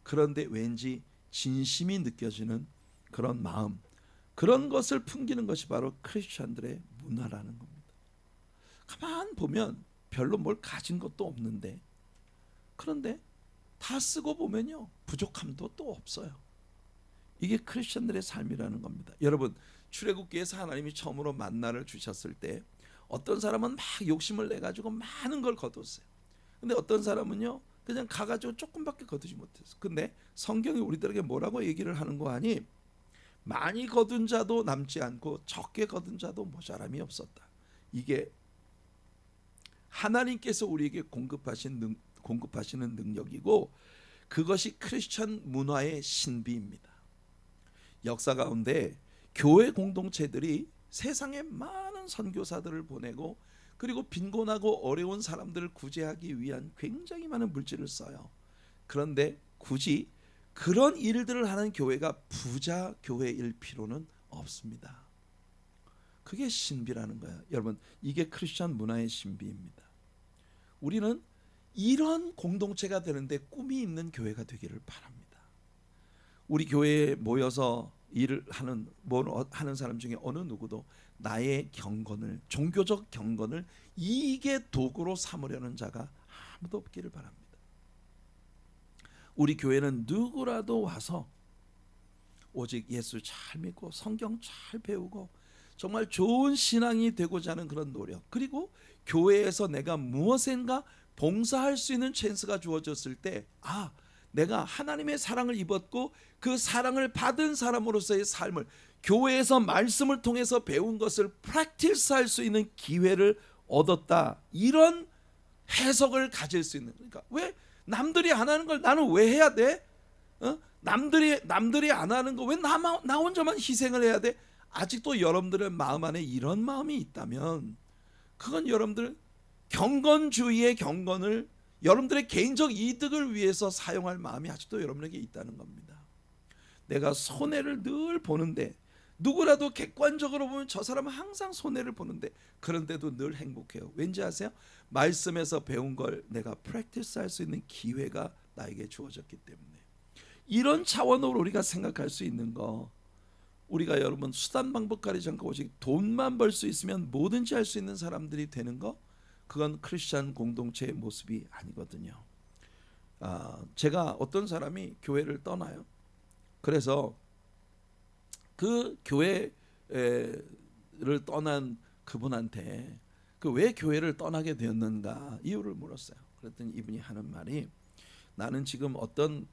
그런데 왠지 진심이 느껴지는 그런 마음, 그런 것을 풍기는 것이 바로 크리스천들의 문화라는 겁니다. 가만 보면 별로 뭘 가진 것도 없는데 그런데 다 쓰고 보면요 부족함도 또 없어요. 이게 크리스천들의 삶이라는 겁니다. 여러분 출애굽기에서 하나님이 처음으로 만나를 주셨을 때 어떤 사람은 막 욕심을 내가지고 많은 걸 거뒀어요. 근데 어떤 사람은요 그냥 가가지고 조금밖에 거두지 못했어. 근데 성경이 우리들에게 뭐라고 얘기를 하는 거 아니? 많이 거둔 자도 남지 않고 적게 거둔 자도 모자람이 없었다. 이게 하나님께서 우리에게 공급하시는 능력이고, 그것이 크리스천 문화의 신비입니다. 역사 가운데 교회 공동체들이 세상에 많은 선교사들을 보내고, 그리고 빈곤하고 어려운 사람들을 구제하기 위한 굉장히 많은 물질을 써요. 그런데 굳이 그런 일들을 하는 교회가 부자 교회일 필요는 없습니다. 그게 신비라는 거예요. 여러분, 이게 크리스천 문화의 신비입니다. 우리는 이런 공동체가 되는데 꿈이 있는 교회가 되기를 바랍니다. 우리 교회에 모여서 일을 하는 사람 중에 어느 누구도 나의 경건을, 종교적 경건을 이익의 도구로 삼으려는 자가 아무도 없기를 바랍니다. 우리 교회는 누구라도 와서 오직 예수 잘 믿고 성경 잘 배우고 정말 좋은 신앙이 되고자 하는 그런 노력, 그리고 교회에서 내가 무엇인가 봉사할 수 있는 찬스가 주어졌을 때, 내가 하나님의 사랑을 입었고 그 사랑을 받은 사람으로서의 삶을, 교회에서 말씀을 통해서 배운 것을 프랙티스할 수 있는 기회를 얻었다, 이런 해석을 가질 수 있는. 그러니까 왜 남들이 안 하는 걸 나는 왜 해야 돼? 남들이 안 하는 거 왜 나 혼자만 희생을 해야 돼? 아직도 여러분들의 마음 안에 이런 마음이 있다면, 그건 여러분들 경건주의의 경건을 여러분들의 개인적 이득을 위해서 사용할 마음이 아직도 여러분에게 있다는 겁니다. 내가 손해를 늘 보는데, 누구라도 객관적으로 보면 저 사람은 항상 손해를 보는데, 그런데도 늘 행복해요. 왠지 아세요? 말씀에서 배운 걸 내가 프랙티스할 수 있는 기회가 나에게 주어졌기 때문에. 이런 차원으로 우리가 생각할 수 있는 거, 우리가 여러분 수단 방법 가리지 않고 오직 돈만 벌 수 있으면 뭐든지 할 수 있는 사람들이 되는 거, 그건 크리스천 공동체의 모습이 아니거든요. 제가 어떤 사람이 교회를 떠나요. 그래서 그 교회를 떠난 그분한테 왜 교회를 떠나게 되었는가 이유를 물었어요. 그랬더니 이분이 하는 말이, 나는 지금 어떤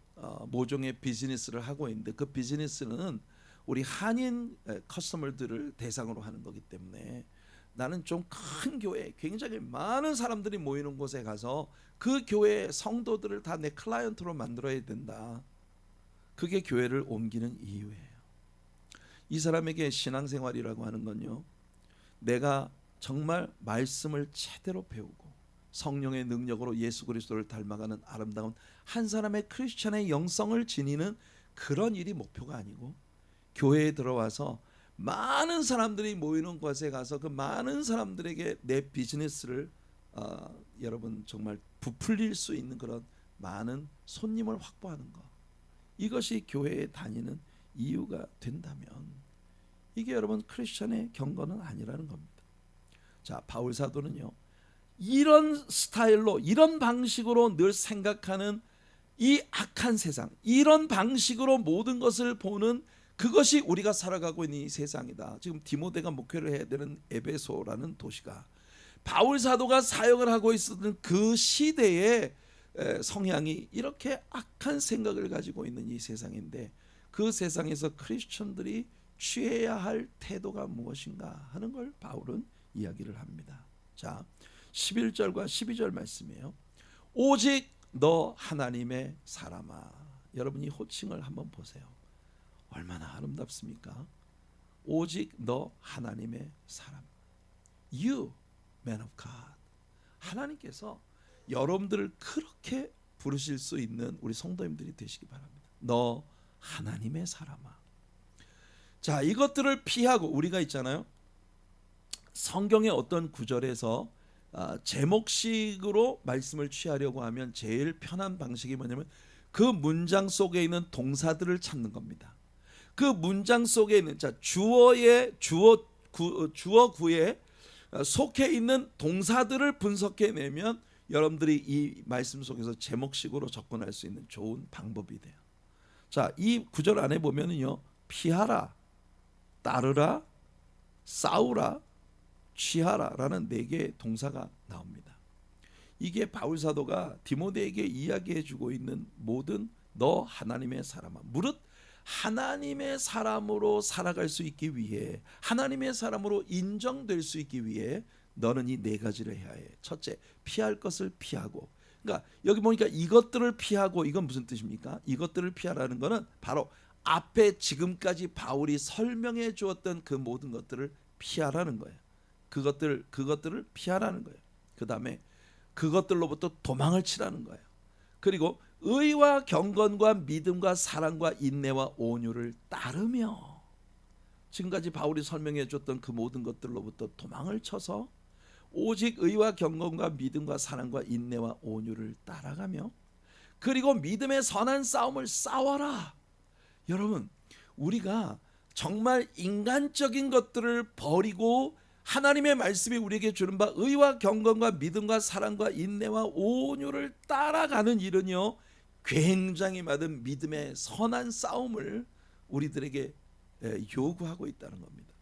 모종의 비즈니스를 하고 있는데, 그 비즈니스는 우리 한인 커스터머들을 대상으로 하는 거기 때문에 나는 좀 큰 교회, 굉장히 많은 사람들이 모이는 곳에 가서 그 교회 성도들을 다 내 클라이언트로 만들어야 된다. 그게 교회를 옮기는 이유예요. 이 사람에게 신앙생활이라고 하는 건요, 내가 정말 말씀을 제대로 배우고 성령의 능력으로 예수 그리스도를 닮아가는 아름다운 한 사람의 크리스천의 영성을 지니는 그런 일이 목표가 아니고, 교회에 들어와서 많은 사람들이 모이는 곳에 가서 그 많은 사람들에게 내 비즈니스를 여러분 정말 부풀릴 수 있는 그런 많은 손님을 확보하는 것, 이것이 교회에 다니는 이유가 된다면, 이게 여러분 크리스천의 경건은 아니라는 겁니다. 자, 바울 사도는요, 이런 스타일로, 이런 방식으로 늘 생각하는 이 악한 세상, 이런 방식으로 모든 것을 보는, 그것이 우리가 살아가고 있는 이 세상이다. 지금 디모데가 목회를 해야 되는 에베소라는 도시가 바울 사도가 사역을 하고 있었던 그 시대의 성향이 이렇게 악한 생각을 가지고 있는 이 세상인데, 그 세상에서 크리스천들이 취해야 할 태도가 무엇인가 하는 걸 바울은 이야기를 합니다. 자, 11절과 12절 말씀이에요. 오직 너 하나님의 사람아. 여러분이 호칭을 한번 보세요. 얼마나 아름답습니까? 오직 너 하나님의 사람. You, man of God. 하나님께서 여러분들을 그렇게 부르실 수 있는 우리 성도님들이 되시기 바랍니다. 너 하나님의 사람아. 자, 이것들을 피하고, 우리가 있잖아요, 성경의 어떤 구절에서 제목식으로 말씀을 취하려고 하면 제일 편한 방식이 뭐냐면 그 문장 속에 있는 동사들을 찾는 겁니다. 그 문장 속에 있는 주어 구에 속해 있는 동사들을 분석해내면 여러분들이 이 말씀 속에서 제목식으로 접근할 수 있는 좋은 방법이 돼요. 자, 이 구절 안에 보면은요, 피하라, 따르라, 싸우라, 취하라라는 4개의 동사가 나옵니다. 이게 바울 사도가 디모데에게 이야기해 주고 있는 모든 너 하나님의 사람아, 무릇 하나님의 사람으로 살아갈 수 있기 위해, 하나님의 사람으로 인정될 수 있기 위해 너는 이 네 가지를 해야 해. 첫째, 피할 것을 피하고. 그러니까 여기 보니까 이것들을 피하고, 이건 무슨 뜻입니까? 이것들을 피하라는 것은 바로 앞에 지금까지 바울이 설명해 주었던 그 모든 것들을 피하라는 거예요. 그것들을 피하라는 거예요. 그 다음에 그것들로부터 도망을 치라는 거예요. 그리고 의와 경건과 믿음과 사랑과 인내와 온유를 따르며, 지금까지 바울이 설명해 줬던 그 모든 것들로부터 도망을 쳐서 오직 의와 경건과 믿음과 사랑과 인내와 온유를 따라가며, 그리고 믿음의 선한 싸움을 싸워라. 여러분, 우리가 정말 인간적인 것들을 버리고 하나님의 말씀이 우리에게 주는 바 의와 경건과 믿음과 사랑과 인내와 온유를 따라가는 일은요, 굉장히 많은 믿음의 선한 싸움을 우리들에게 요구하고 있다는 겁니다.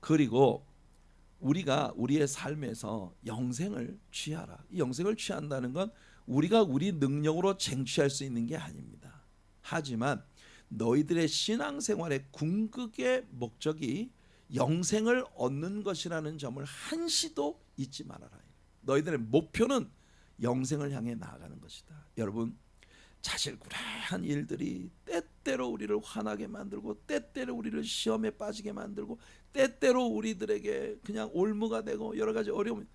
그리고 우리가 우리의 삶에서 영생을 취하라. 이 영생을 취한다는 건 우리가 우리 능력으로 쟁취할 수 있는 게 아닙니다. 하지만 너희들의 신앙생활의 궁극의 목적이 영생을 얻는 것이라는 점을 한시도 잊지 말아라. 너희들의 목표는 영생을 향해 나아가는 것이다. 여러분, 자질구레한 일들이 때때로 우리를 화나게 만들고, 때때로 우리를 시험에 빠지게 만들고, 때때로 우리들에게 그냥 올무가 되고 여러 가지 어려움.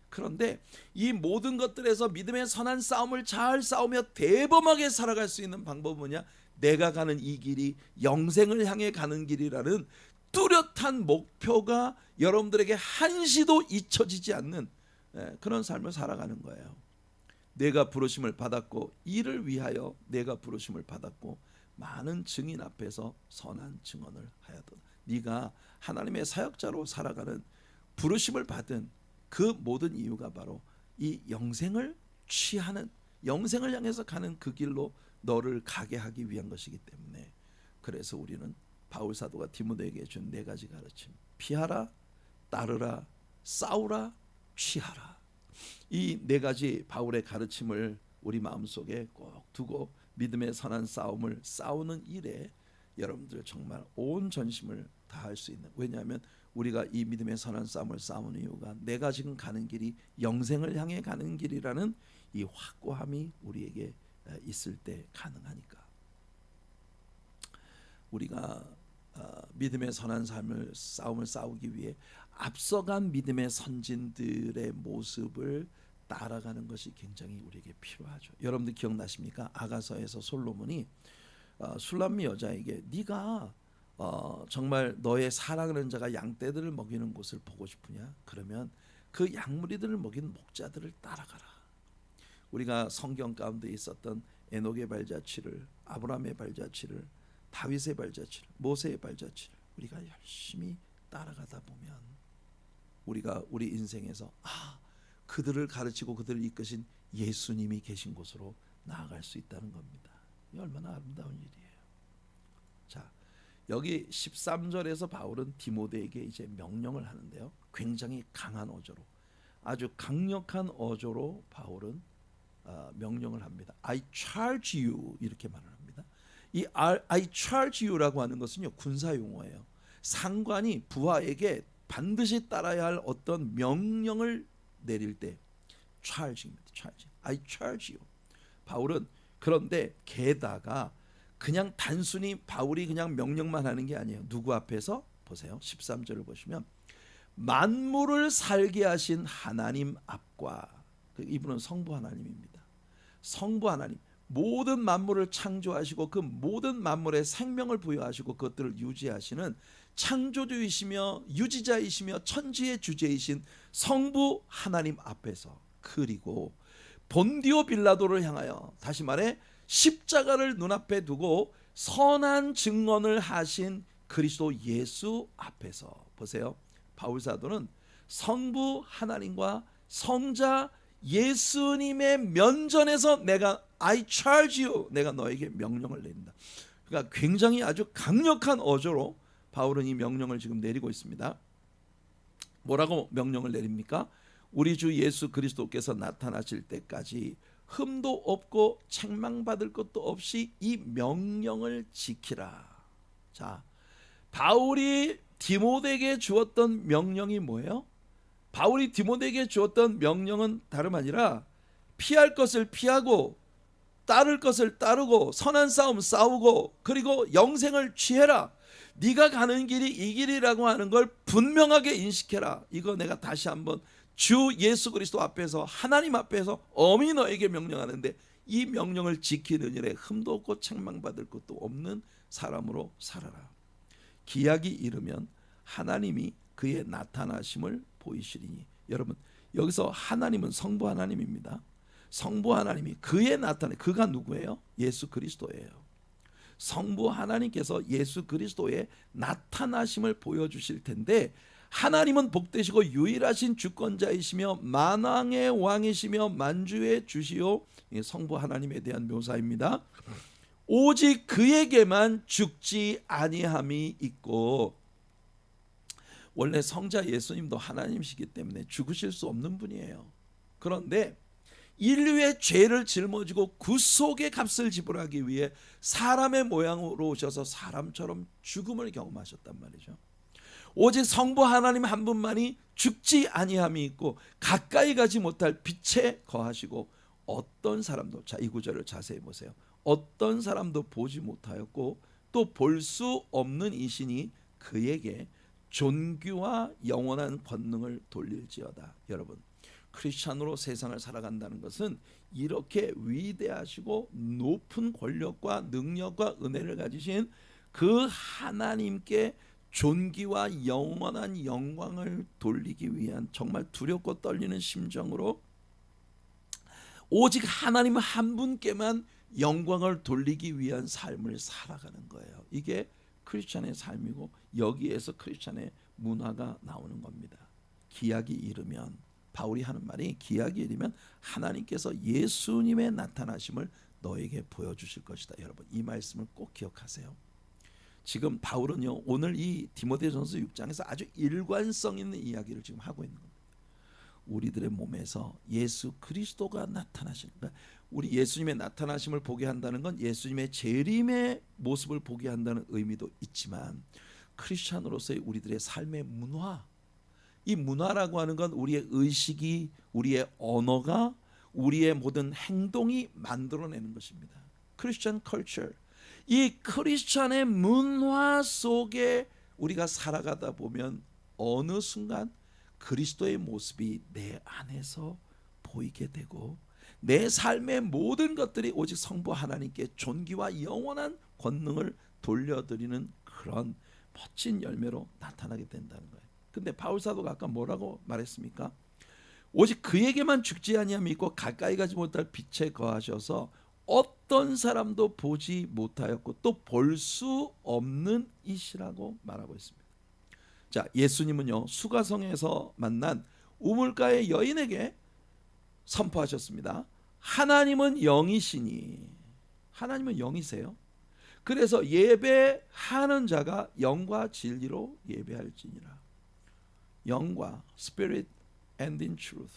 그런데 이 모든 것들에서 믿음의 선한 싸움을 잘 싸우며 대범하게 살아갈 수 있는 방법은 뭐냐? 내가 가는 이 길이 영생을 향해 가는 길이라는 뚜렷한 목표가 여러분들에게 한시도 잊혀지지 않는 그런 삶을 살아가는 거예요. 내가 부르심을 받았고, 이를 위하여 내가 부르심을 받았고, 많은 증인 앞에서 선한 증언을 하여도. 네가 하나님의 사역자로 살아가는 부르심을 받은 그 모든 이유가 바로 이 영생을 취하는, 영생을 향해서 가는 그 길로 너를 가게 하기 위한 것이기 때문에, 그래서 우리는 바울 사도가 디모데에게 준 네 가지 가르침, 피하라, 따르라, 싸우라, 취하라. 이 네 가지 바울의 가르침을 우리 마음속에 꼭 두고 믿음의 선한 싸움을 싸우는 일에 여러분들 정말 온 전심을 다할 수 있는, 왜냐하면 우리가 이 믿음의 선한 싸움을 싸우는 이유가 내가 지금 가는 길이 영생을 향해 가는 길이라는 이 확고함이 우리에게 있을 때 가능하니까. 우리가 믿음의 선한 싸움을 싸우기 위해 앞서간 믿음의 선진들의 모습을 따라가는 것이 굉장히 우리에게 필요하죠. 여러분들 기억나십니까? 아가서에서 솔로몬이 술람미 여자에게 네가 정말 너의 사랑하는 자가 양떼들을 먹이는 곳을 보고 싶으냐? 그러면 그 양무리들을 먹이는 목자들을 따라가라. 우리가 성경 가운데 있었던 에녹의 발자취를, 아브라함의 발자취를, 다윗의 발자취를, 모세의 발자취를 우리가 열심히 따라가다 보면 우리가 우리 인생에서 그들을 가르치고 그들을 이끄신 예수님이 계신 곳으로 나아갈 수 있다는 겁니다. 이 얼마나 아름다운 일이에요. 자, 여기 13절에서 바울은 디모데에게 이제 명령을 하는데요, 굉장히 강한 어조로, 아주 강력한 어조로 바울은 명령을 합니다. I charge you, 이렇게 말을 합니다. 이 I charge you라고 하는 것은요, 군사 용어예요. 상관이 부하에게 반드시 따라야 할 어떤 명령을 내릴 때 charge입니다. I charge you. 바울은 그런데 게다가 그냥 단순히 바울이 그냥 명령만 하는 게 아니에요. 누구 앞에서? 보세요. 13절을 보시면 만물을 살게 하신 하나님 앞과, 이분은 성부 하나님입니다. 성부 하나님, 모든 만물을 창조하시고 그 모든 만물에 생명을 부여하시고 그것들을 유지하시는 창조주이시며 유지자이시며 천지의 주제이신 성부 하나님 앞에서, 그리고 본디오 빌라도를 향하여, 다시 말해 십자가를 눈앞에 두고 선한 증언을 하신 그리스도 예수 앞에서, 보세요. 바울 사도는 성부 하나님과 성자 예수님의 면전에서 내가 I charge you, 내가 너에게 명령을 내린다. 그러니까 굉장히 아주 강력한 어조로 바울은 이 명령을 지금 내리고 있습니다. 뭐라고 명령을 내립니까? 우리 주 예수 그리스도께서 나타나실 때까지 흠도 없고 책망받을 것도 없이 이 명령을 지키라. 자, 바울이 디모데에게 주었던 명령이 뭐예요? 바울이 디모데에게 주었던 명령은 다름 아니라 피할 것을 피하고 따를 것을 따르고 선한 싸움 싸우고 그리고 영생을 취해라. 네가 가는 길이 이 길이라고 하는 걸 분명하게 인식해라. 이거 내가 다시 한번 주 예수 그리스도 앞에서 하나님 앞에서 엄히 너에게 명령하는데 이 명령을 지키는 일에 흠도 없고 책망받을 것도 없는 사람으로 살아라. 기약이 이르면 하나님이 그의 나타나심을 보이시리니. 여러분, 여기서 하나님은 성부 하나님입니다. 성부 하나님이 그의 나타내, 그가 누구예요? 예수 그리스도예요. 성부 하나님께서 예수 그리스도의 나타나심을 보여주실 텐데, 하나님은 복되시고 유일하신 주권자이시며 만왕의 왕이시며 만주의 주시오. 성부 하나님에 대한 묘사입니다. 오직 그에게만 죽지 아니함이 있고, 원래 성자 예수님도 하나님이시기 때문에 죽으실 수 없는 분이에요. 그런데 인류의 죄를 짊어지고 구속의 값을 지불하기 위해 사람의 모양으로 오셔서 사람처럼 죽음을 경험하셨단 말이죠. 오직 성부 하나님 한 분만이 죽지 아니함이 있고 가까이 가지 못할 빛에 거하시고 어떤 사람도, 자, 이 구절을 자세히 보세요. 어떤 사람도 보지 못하였고 또 볼 수 없는 이신이 그에게 존귀와 영원한 권능을 돌릴지어다. 여러분, 크리스찬으로 세상을 살아간다는 것은 이렇게 위대하시고 높은 권력과 능력과 은혜를 가지신 그 하나님께 존귀와 영원한 영광을 돌리기 위한 정말 두렵고 떨리는 심정으로 오직 하나님 한 분께만 영광을 돌리기 위한 삶을 살아가는 거예요. 이게 크리스찬의 삶이고 여기에서 크리스찬의 문화가 나오는 겁니다. 기약이 이르면, 바울이 하는 말이 기약이 이르면 하나님께서 예수님의 나타나심을 너에게 보여주실 것이다. 여러분, 이 말씀을 꼭 기억하세요. 지금 바울은요, 오늘 이 디모데전서 6장에서 아주 일관성 있는 이야기를 지금 하고 있는 겁니다. 우리들의 몸에서 예수 그리스도가 나타나시는, 그러니까 우리 예수님의 나타나심을 보게 한다는 건 예수님의 재림의 모습을 보게 한다는 의미도 있지만, 크리스찬으로서의 우리들의 삶의 문화, 이 문화라고 하는 건 우리의 의식이, 우리의 언어가, 우리의 모든 행동이 만들어내는 것입니다. 크리스찬 컬처, 이 크리스찬의 문화 속에 우리가 살아가다 보면 어느 순간 그리스도의 모습이 내 안에서 보이게 되고 내 삶의 모든 것들이 오직 성부 하나님께 존귀와 영원한 권능을 돌려드리는 그런 멋진 열매로 나타나게 된다는 거예요. 근데 바울 사도가 아까 뭐라고 말했습니까? 오직 그에게만 죽지 아니함이 있고 가까이 가지 못할 빛에 거하셔서 어떤 사람도 보지 못하였고 또 볼 수 없는 이시라고 말하고 있습니다. 자, 예수님은요, 수가성에서 만난 우물가의 여인에게 선포하셨습니다. 하나님은 영이시니, 하나님은 영이세요. 그래서 예배하는 자가 영과 진리로 예배할지니라. 영과 Spirit and in truth.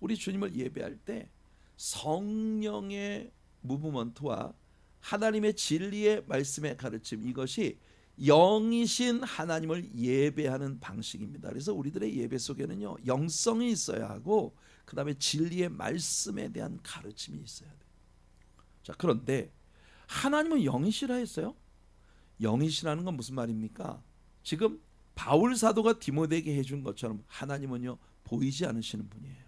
우리 주님을 예배할 때 성령의 무브먼트와 하나님의 진리의 말씀의 가르침, 이것이 영이신 하나님을 예배하는 방식입니다. 그래서 우리들의 예배 속에는요, 영성이 있어야 하고 그 다음에 진리의 말씀에 대한 가르침이 있어야 돼요. 자, 그런데 하나님은 영이시라 했어요. 영이시라는 건 무슨 말입니까? 지금 바울 사도가 디모데에게 해준 것처럼 하나님은요, 보이지 않으시는 분이에요.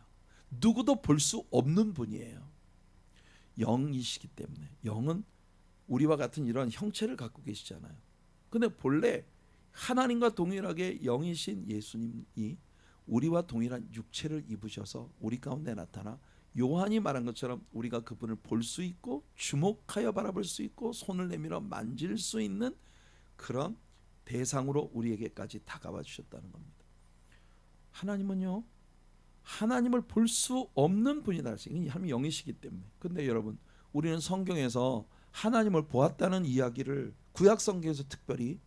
누구도 볼 수 없는 분이에요. 영이시기 때문에. 영은 우리와 같은 이런 형체를 갖고 계시잖아요. 근데 본래 하나님과 동일하게 영이신 예수님이 우리와 동일한 육체를 입으셔서 우리 가운데 나타나 요한이 말한 것처럼 우리가 그분을 볼 수 있고 주목하여 바라볼 수 있고 손을 내밀어 만질 수 있는 그런 대상으로 우리에게까지 다가와 주셨다는 겁니다. 하나님은요, 하나님을 볼 수 없는 분이다. 하나님이 영이시기 때문에. 근데 여러분, 우리는 성경에서 하나님을 보았다는 이야기를 구약 성경에서 특별히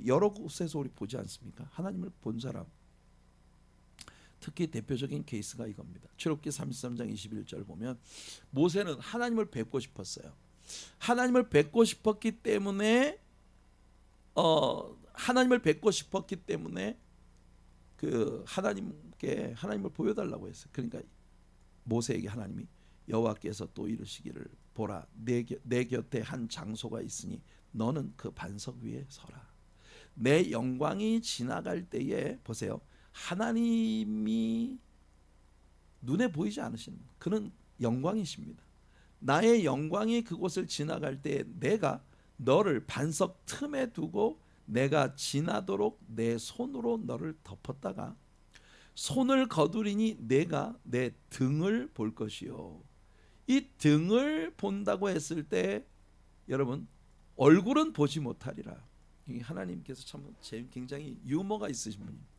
여러 곳에서 우리 보지 않습니까? 하나님을 본 사람, 특히 대표적인 케이스가 이겁니다. 출애굽기 33장 21절 보면 모세는 하나님을 뵙고 싶었어요. 하나님을 뵙고 싶었기 때문에 그 하나님께 하나님을 보여달라고 했어요. 그러니까 모세에게 하나님이 여호와께서 또 이르시기를 보라 내 곁에 한 장소가 있으니 너는 그 반석 위에 서라. 내 영광이 지나갈 때에 보세요. 하나님이 눈에 보이지 않으시는 그는 영광이십니다. 나의 영광이 그곳을 지나갈 때에 내가 너를 반석 틈에 두고 내가 지나도록 내 손으로 너를 덮었다가 손을 거두리니 내가 내 등을 볼 것이요. 이 등을 본다고 했을 때 여러분 얼굴은 보지 못하리라. 하나님께서 참 굉장히 유머가 있으신 분입니다.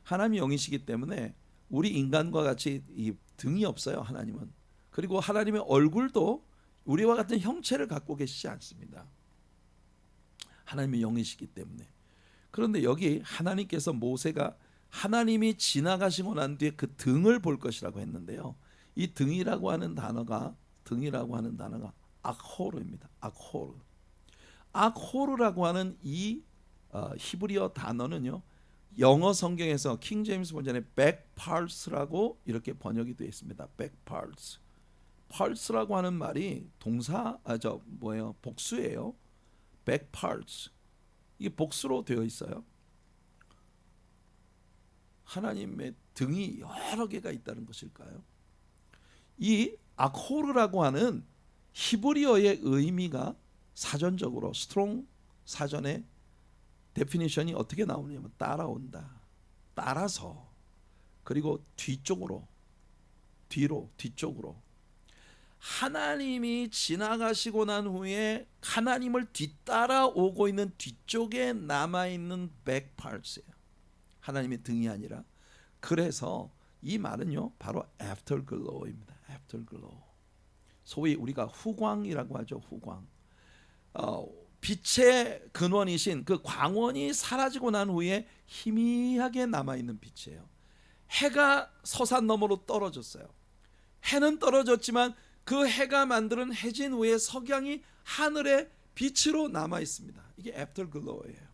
하나님이 영이시기 때문에 우리 인간과 같이 이 등이 없어요. 하나님은. 그리고 하나님의 얼굴도 우리와 같은 형체를 갖고 계시지 않습니다. 하나님이 영이시기 때문에. 그런데 여기 하나님께서 모세가 하나님이 지나가시고 난 뒤에 그 등을 볼 것이라고 했는데요. 이 등이라고 하는 단어가 악호르입니다. 악호르라고 하는 이 히브리어 단어는요. 영어 성경에서 킹 제임스 버전에 back parts라고 이렇게 번역이 되어 있습니다. back parts. parts라고 하는 말이 복수예요. back parts. 이게 복수로 되어 있어요. 하나님의 등이 여러 개가 있다는 것일까요? 이 악호르라고 하는 히브리어의 의미가 사전적으로 스트롱 사전에 데피니션이 어떻게 나오냐면 따라온다, 따라서, 그리고 뒤쪽으로, 뒤쪽으로. 하나님이 지나가시고 난 후에 하나님을 뒤따라오고 있는 뒤쪽에 남아있는 백파트예요. 하나님의 등이 아니라. 그래서 이 말은요 바로 afterglow입니다. afterglow. 소위 우리가 후광이라고 하죠. 후광. 빛의 근원이신 그 광원이 사라지고 난 후에 희미하게 남아있는 빛이에요. 해가 서산 너머로 떨어졌어요. 해는 떨어졌지만 그 해가 만드는 해진 후에 석양이 하늘의 빛으로 남아있습니다. 이게 afterglow예요.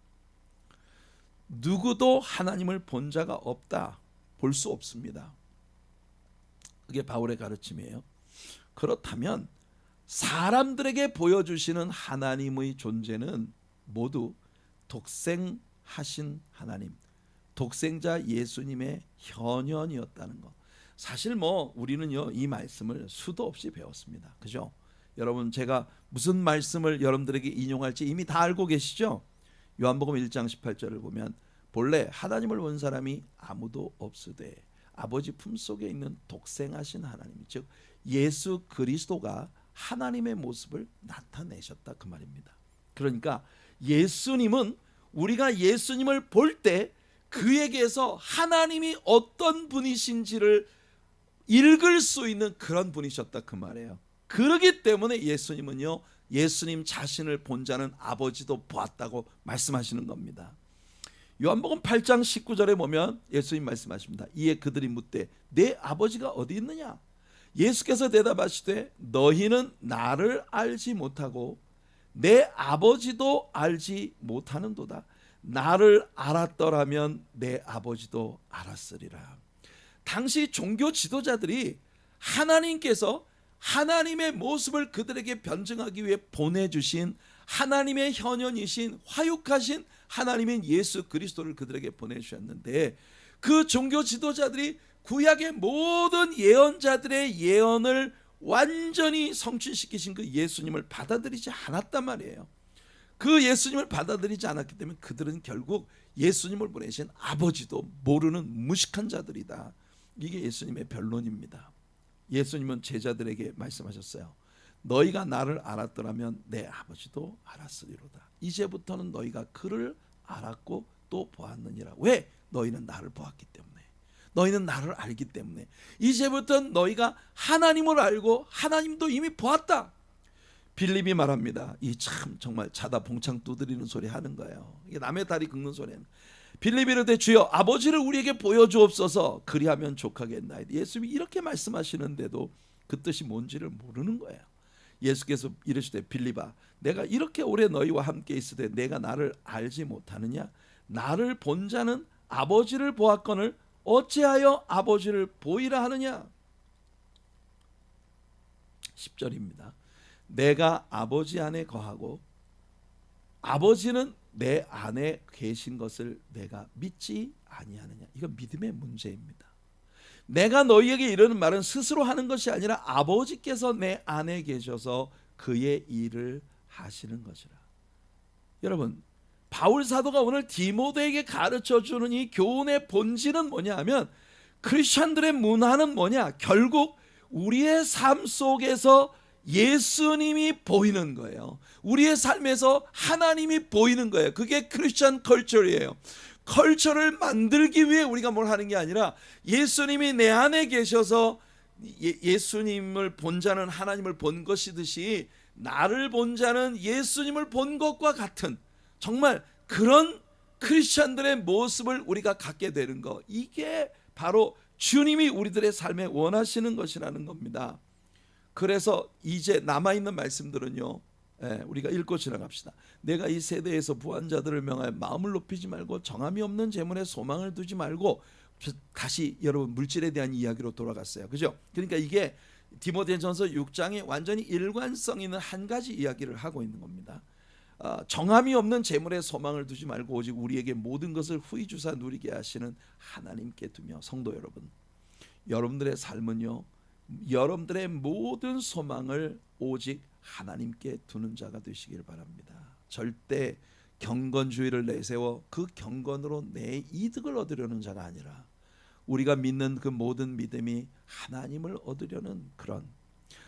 누구도 하나님을 본 자가 없다. 볼 수 없습니다. 그게 바울의 가르침이에요. 그렇다면 사람들에게 보여주시는 하나님의 존재는 모두 독생하신 하나님, 독생자 예수님의 현현이었다는 것. 사실 우리는요 이 말씀을 수도 없이 배웠습니다. 그죠? 여러분 제가 무슨 말씀을 여러분들에게 인용할지 이미 다 알고 계시죠? 요한복음 1장 18절을 보면 본래 하나님을 본 사람이 아무도 없으되 아버지 품속에 있는 독생하신 하나님, 즉 예수 그리스도가 하나님의 모습을 나타내셨다 그 말입니다. 그러니까 예수님은 우리가 예수님을 볼 때 그에게서 하나님이 어떤 분이신지를 읽을 수 있는 그런 분이셨다 그 말이에요. 그렇기 때문에 예수님은요 예수님 자신을 본 자는 아버지도 보았다고 말씀하시는 겁니다. 요한복음 8장 19절에 보면 예수님 말씀하십니다. 이에 그들이 묻되 내 아버지가 어디 있느냐? 예수께서 대답하시되 너희는 나를 알지 못하고 내 아버지도 알지 못하는도다. 나를 알았더라면 내 아버지도 알았으리라. 당시 종교 지도자들이 하나님께서 하나님의 모습을 그들에게 변증하기 위해 보내주신 하나님의 현현이신 화육하신 하나님인 예수 그리스도를 그들에게 보내주셨는데 그 종교 지도자들이 구약의 모든 예언자들의 예언을 완전히 성취시키신 그 예수님을 받아들이지 않았단 말이에요. 그 예수님을 받아들이지 않았기 때문에 그들은 결국 예수님을 보내신 아버지도 모르는 무식한 자들이다. 이게 예수님의 변론입니다. 예수님은 제자들에게 말씀하셨어요. 너희가 나를 알았더라면 내 아버지도 알았으리로다. 이제부터는 너희가 그를 알았고 또 보았느니라. 왜? 너희는 나를 보았기 때문에. 너희는 나를 알기 때문에. 이제부터는 너희가 하나님을 알고 하나님도 이미 보았다. 빌립이 말합니다. 이 참 정말 자다 봉창 두드리는 소리 하는 거예요. 이게 남의 다리 긁는 소리는. 빌립이 이르되 주여 아버지를 우리에게 보여주옵소서 그리하면 족하겠나이다. 예수님이 이렇게 말씀하시는데도 그 뜻이 뭔지를 모르는 거예요. 예수께서 이르시되 빌립아 내가 이렇게 오래 너희와 함께 있으되 내가 나를 알지 못하느냐? 나를 본 자는 아버지를 보았거늘 어찌하여 아버지를 보이라 하느냐? 10절입니다. 내가 아버지 안에 거하고 아버지는 내 안에 계신 것을 내가 믿지 아니하느냐? 이건 믿음의 문제입니다. 내가 너희에게 이르는 말은 스스로 하는 것이 아니라 아버지께서 내 안에 계셔서 그의 일을 하시는 것이라. 여러분, 바울 사도가 오늘 디모데에게 가르쳐주는 이 교훈의 본질은 뭐냐 하면 크리스천들의 문화는 뭐냐? 결국 우리의 삶 속에서 예수님이 보이는 거예요. 우리의 삶에서 하나님이 보이는 거예요. 그게 크리스천 컬처리예요. 컬처를 만들기 위해 우리가 뭘 하는 게 아니라 예수님이 내 안에 계셔서 예수님을 본 자는 하나님을 본 것이듯이 나를 본 자는 예수님을 본 것과 같은 정말 그런 크리스천들의 모습을 우리가 갖게 되는 것, 이게 바로 주님이 우리들의 삶에 원하시는 것이라는 겁니다. 그래서 이제 남아있는 말씀들은요, 우리가 읽고 지나갑시다. 내가 이 세대에서 부한 자들을 명하여 마음을 높이지 말고 정함이 없는 재물에 소망을 두지 말고, 다시 여러분 물질에 대한 이야기로 돌아갔어요. 그죠? 그러니까 이게 디모데전서 6장에 완전히 일관성 있는 한 가지 이야기를 하고 있는 겁니다. 정함이 없는 재물에 소망을 두지 말고 오직 우리에게 모든 것을 후히 주사 누리게 하시는 하나님께 두며. 성도 여러분, 여러분들의 삶은요, 여러분들의 모든 소망을 오직 하나님께 두는 자가 되시길 바랍니다. 절대 경건주의를 내세워 그 경건으로 내 이득을 얻으려는 자가 아니라 우리가 믿는 그 모든 믿음이 하나님을 얻으려는 그런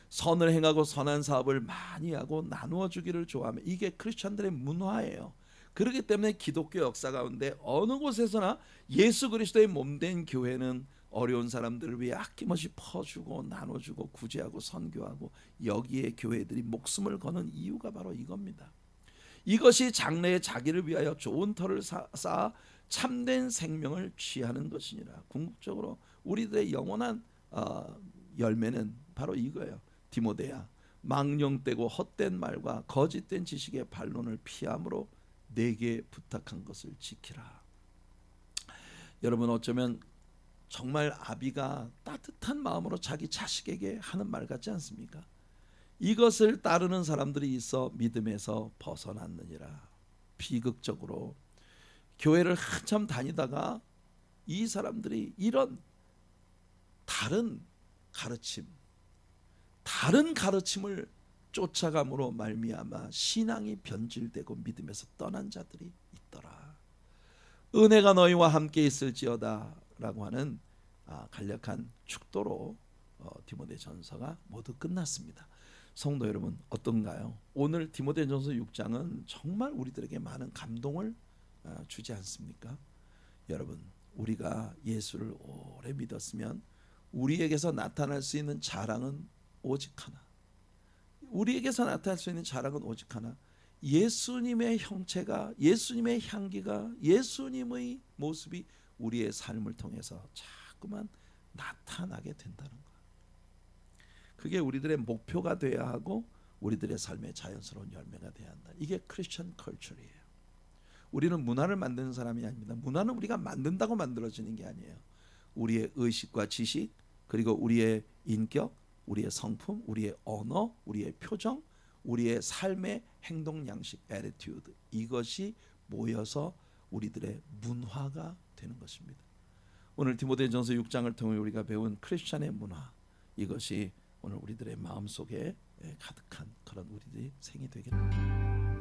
선을 행하고 선한 사업을 많이 하고 나누어 주기를 좋아하며, 이게 크리스천들의 문화예요. 그렇기 때문에 기독교 역사 가운데 어느 곳에서나 예수 그리스도의 몸된 교회는 어려운 사람들을 위해 아낌없이 퍼주고 나눠주고 구제하고 선교하고, 여기에 교회들이 목숨을 거는 이유가 바로 이겁니다. 이것이 장래에 자기를 위하여 좋은 터를 쌓아 참된 생명을 취하는 것이니라. 궁극적으로 우리들의 영원한 열매는 바로 이거예요. 디모데야, 망령되고 헛된 말과 거짓된 지식의 반론을 피함으로 내게 부탁한 것을 지키라. 여러분, 어쩌면 정말 아비가 따뜻한 마음으로 자기 자식에게 하는 말 같지 않습니까? 이것을 따르는 사람들이 있어 믿음에서 벗어났느니라. 비극적으로 교회를 한참 다니다가 이 사람들이 이런 다른 가르침을 쫓아감으로 말미암아 신앙이 변질되고 믿음에서 떠난 자들이 있더라. 은혜가 너희와 함께 있을지어다 라고 하는 간략한 축도로 디모데전서가 모두 끝났습니다. 성도 여러분, 어떤가요? 오늘 디모데전서 6장은 정말 우리들에게 많은 감동을 주지 않습니까? 여러분, 우리가 예수를 오래 믿었으면 우리에게서 나타날 수 있는 자랑은 오직 하나. 우리에게서 나타날 수 있는 자랑은 오직 하나. 예수님의 형체가, 예수님의 향기가, 예수님의 모습이 우리의 삶을 통해서 자꾸만 나타나게 된다는 것. 그게 우리들의 목표가 돼야 하고 우리들의 삶의 자연스러운 열매가 돼야 한다. 이게 크리스천 컬처리예요. 우리는 문화를 만드는 사람이 아닙니다. 문화는 우리가 만든다고 만들어지는 게 아니에요. 우리의 의식과 지식, 그리고 우리의 인격, 우리의 성품, 우리의 언어, 우리의 표정, 우리의 삶의 행동 양식, attitude, 이것이 모여서 우리들의 문화가 되는 것입니다. 오늘 디모데전서 6장을 통해 우리가 배운 크리스천의 문화, 이것이 오늘 우리들의 마음속에 가득한 그런 우리들의 생이 되겠습니다.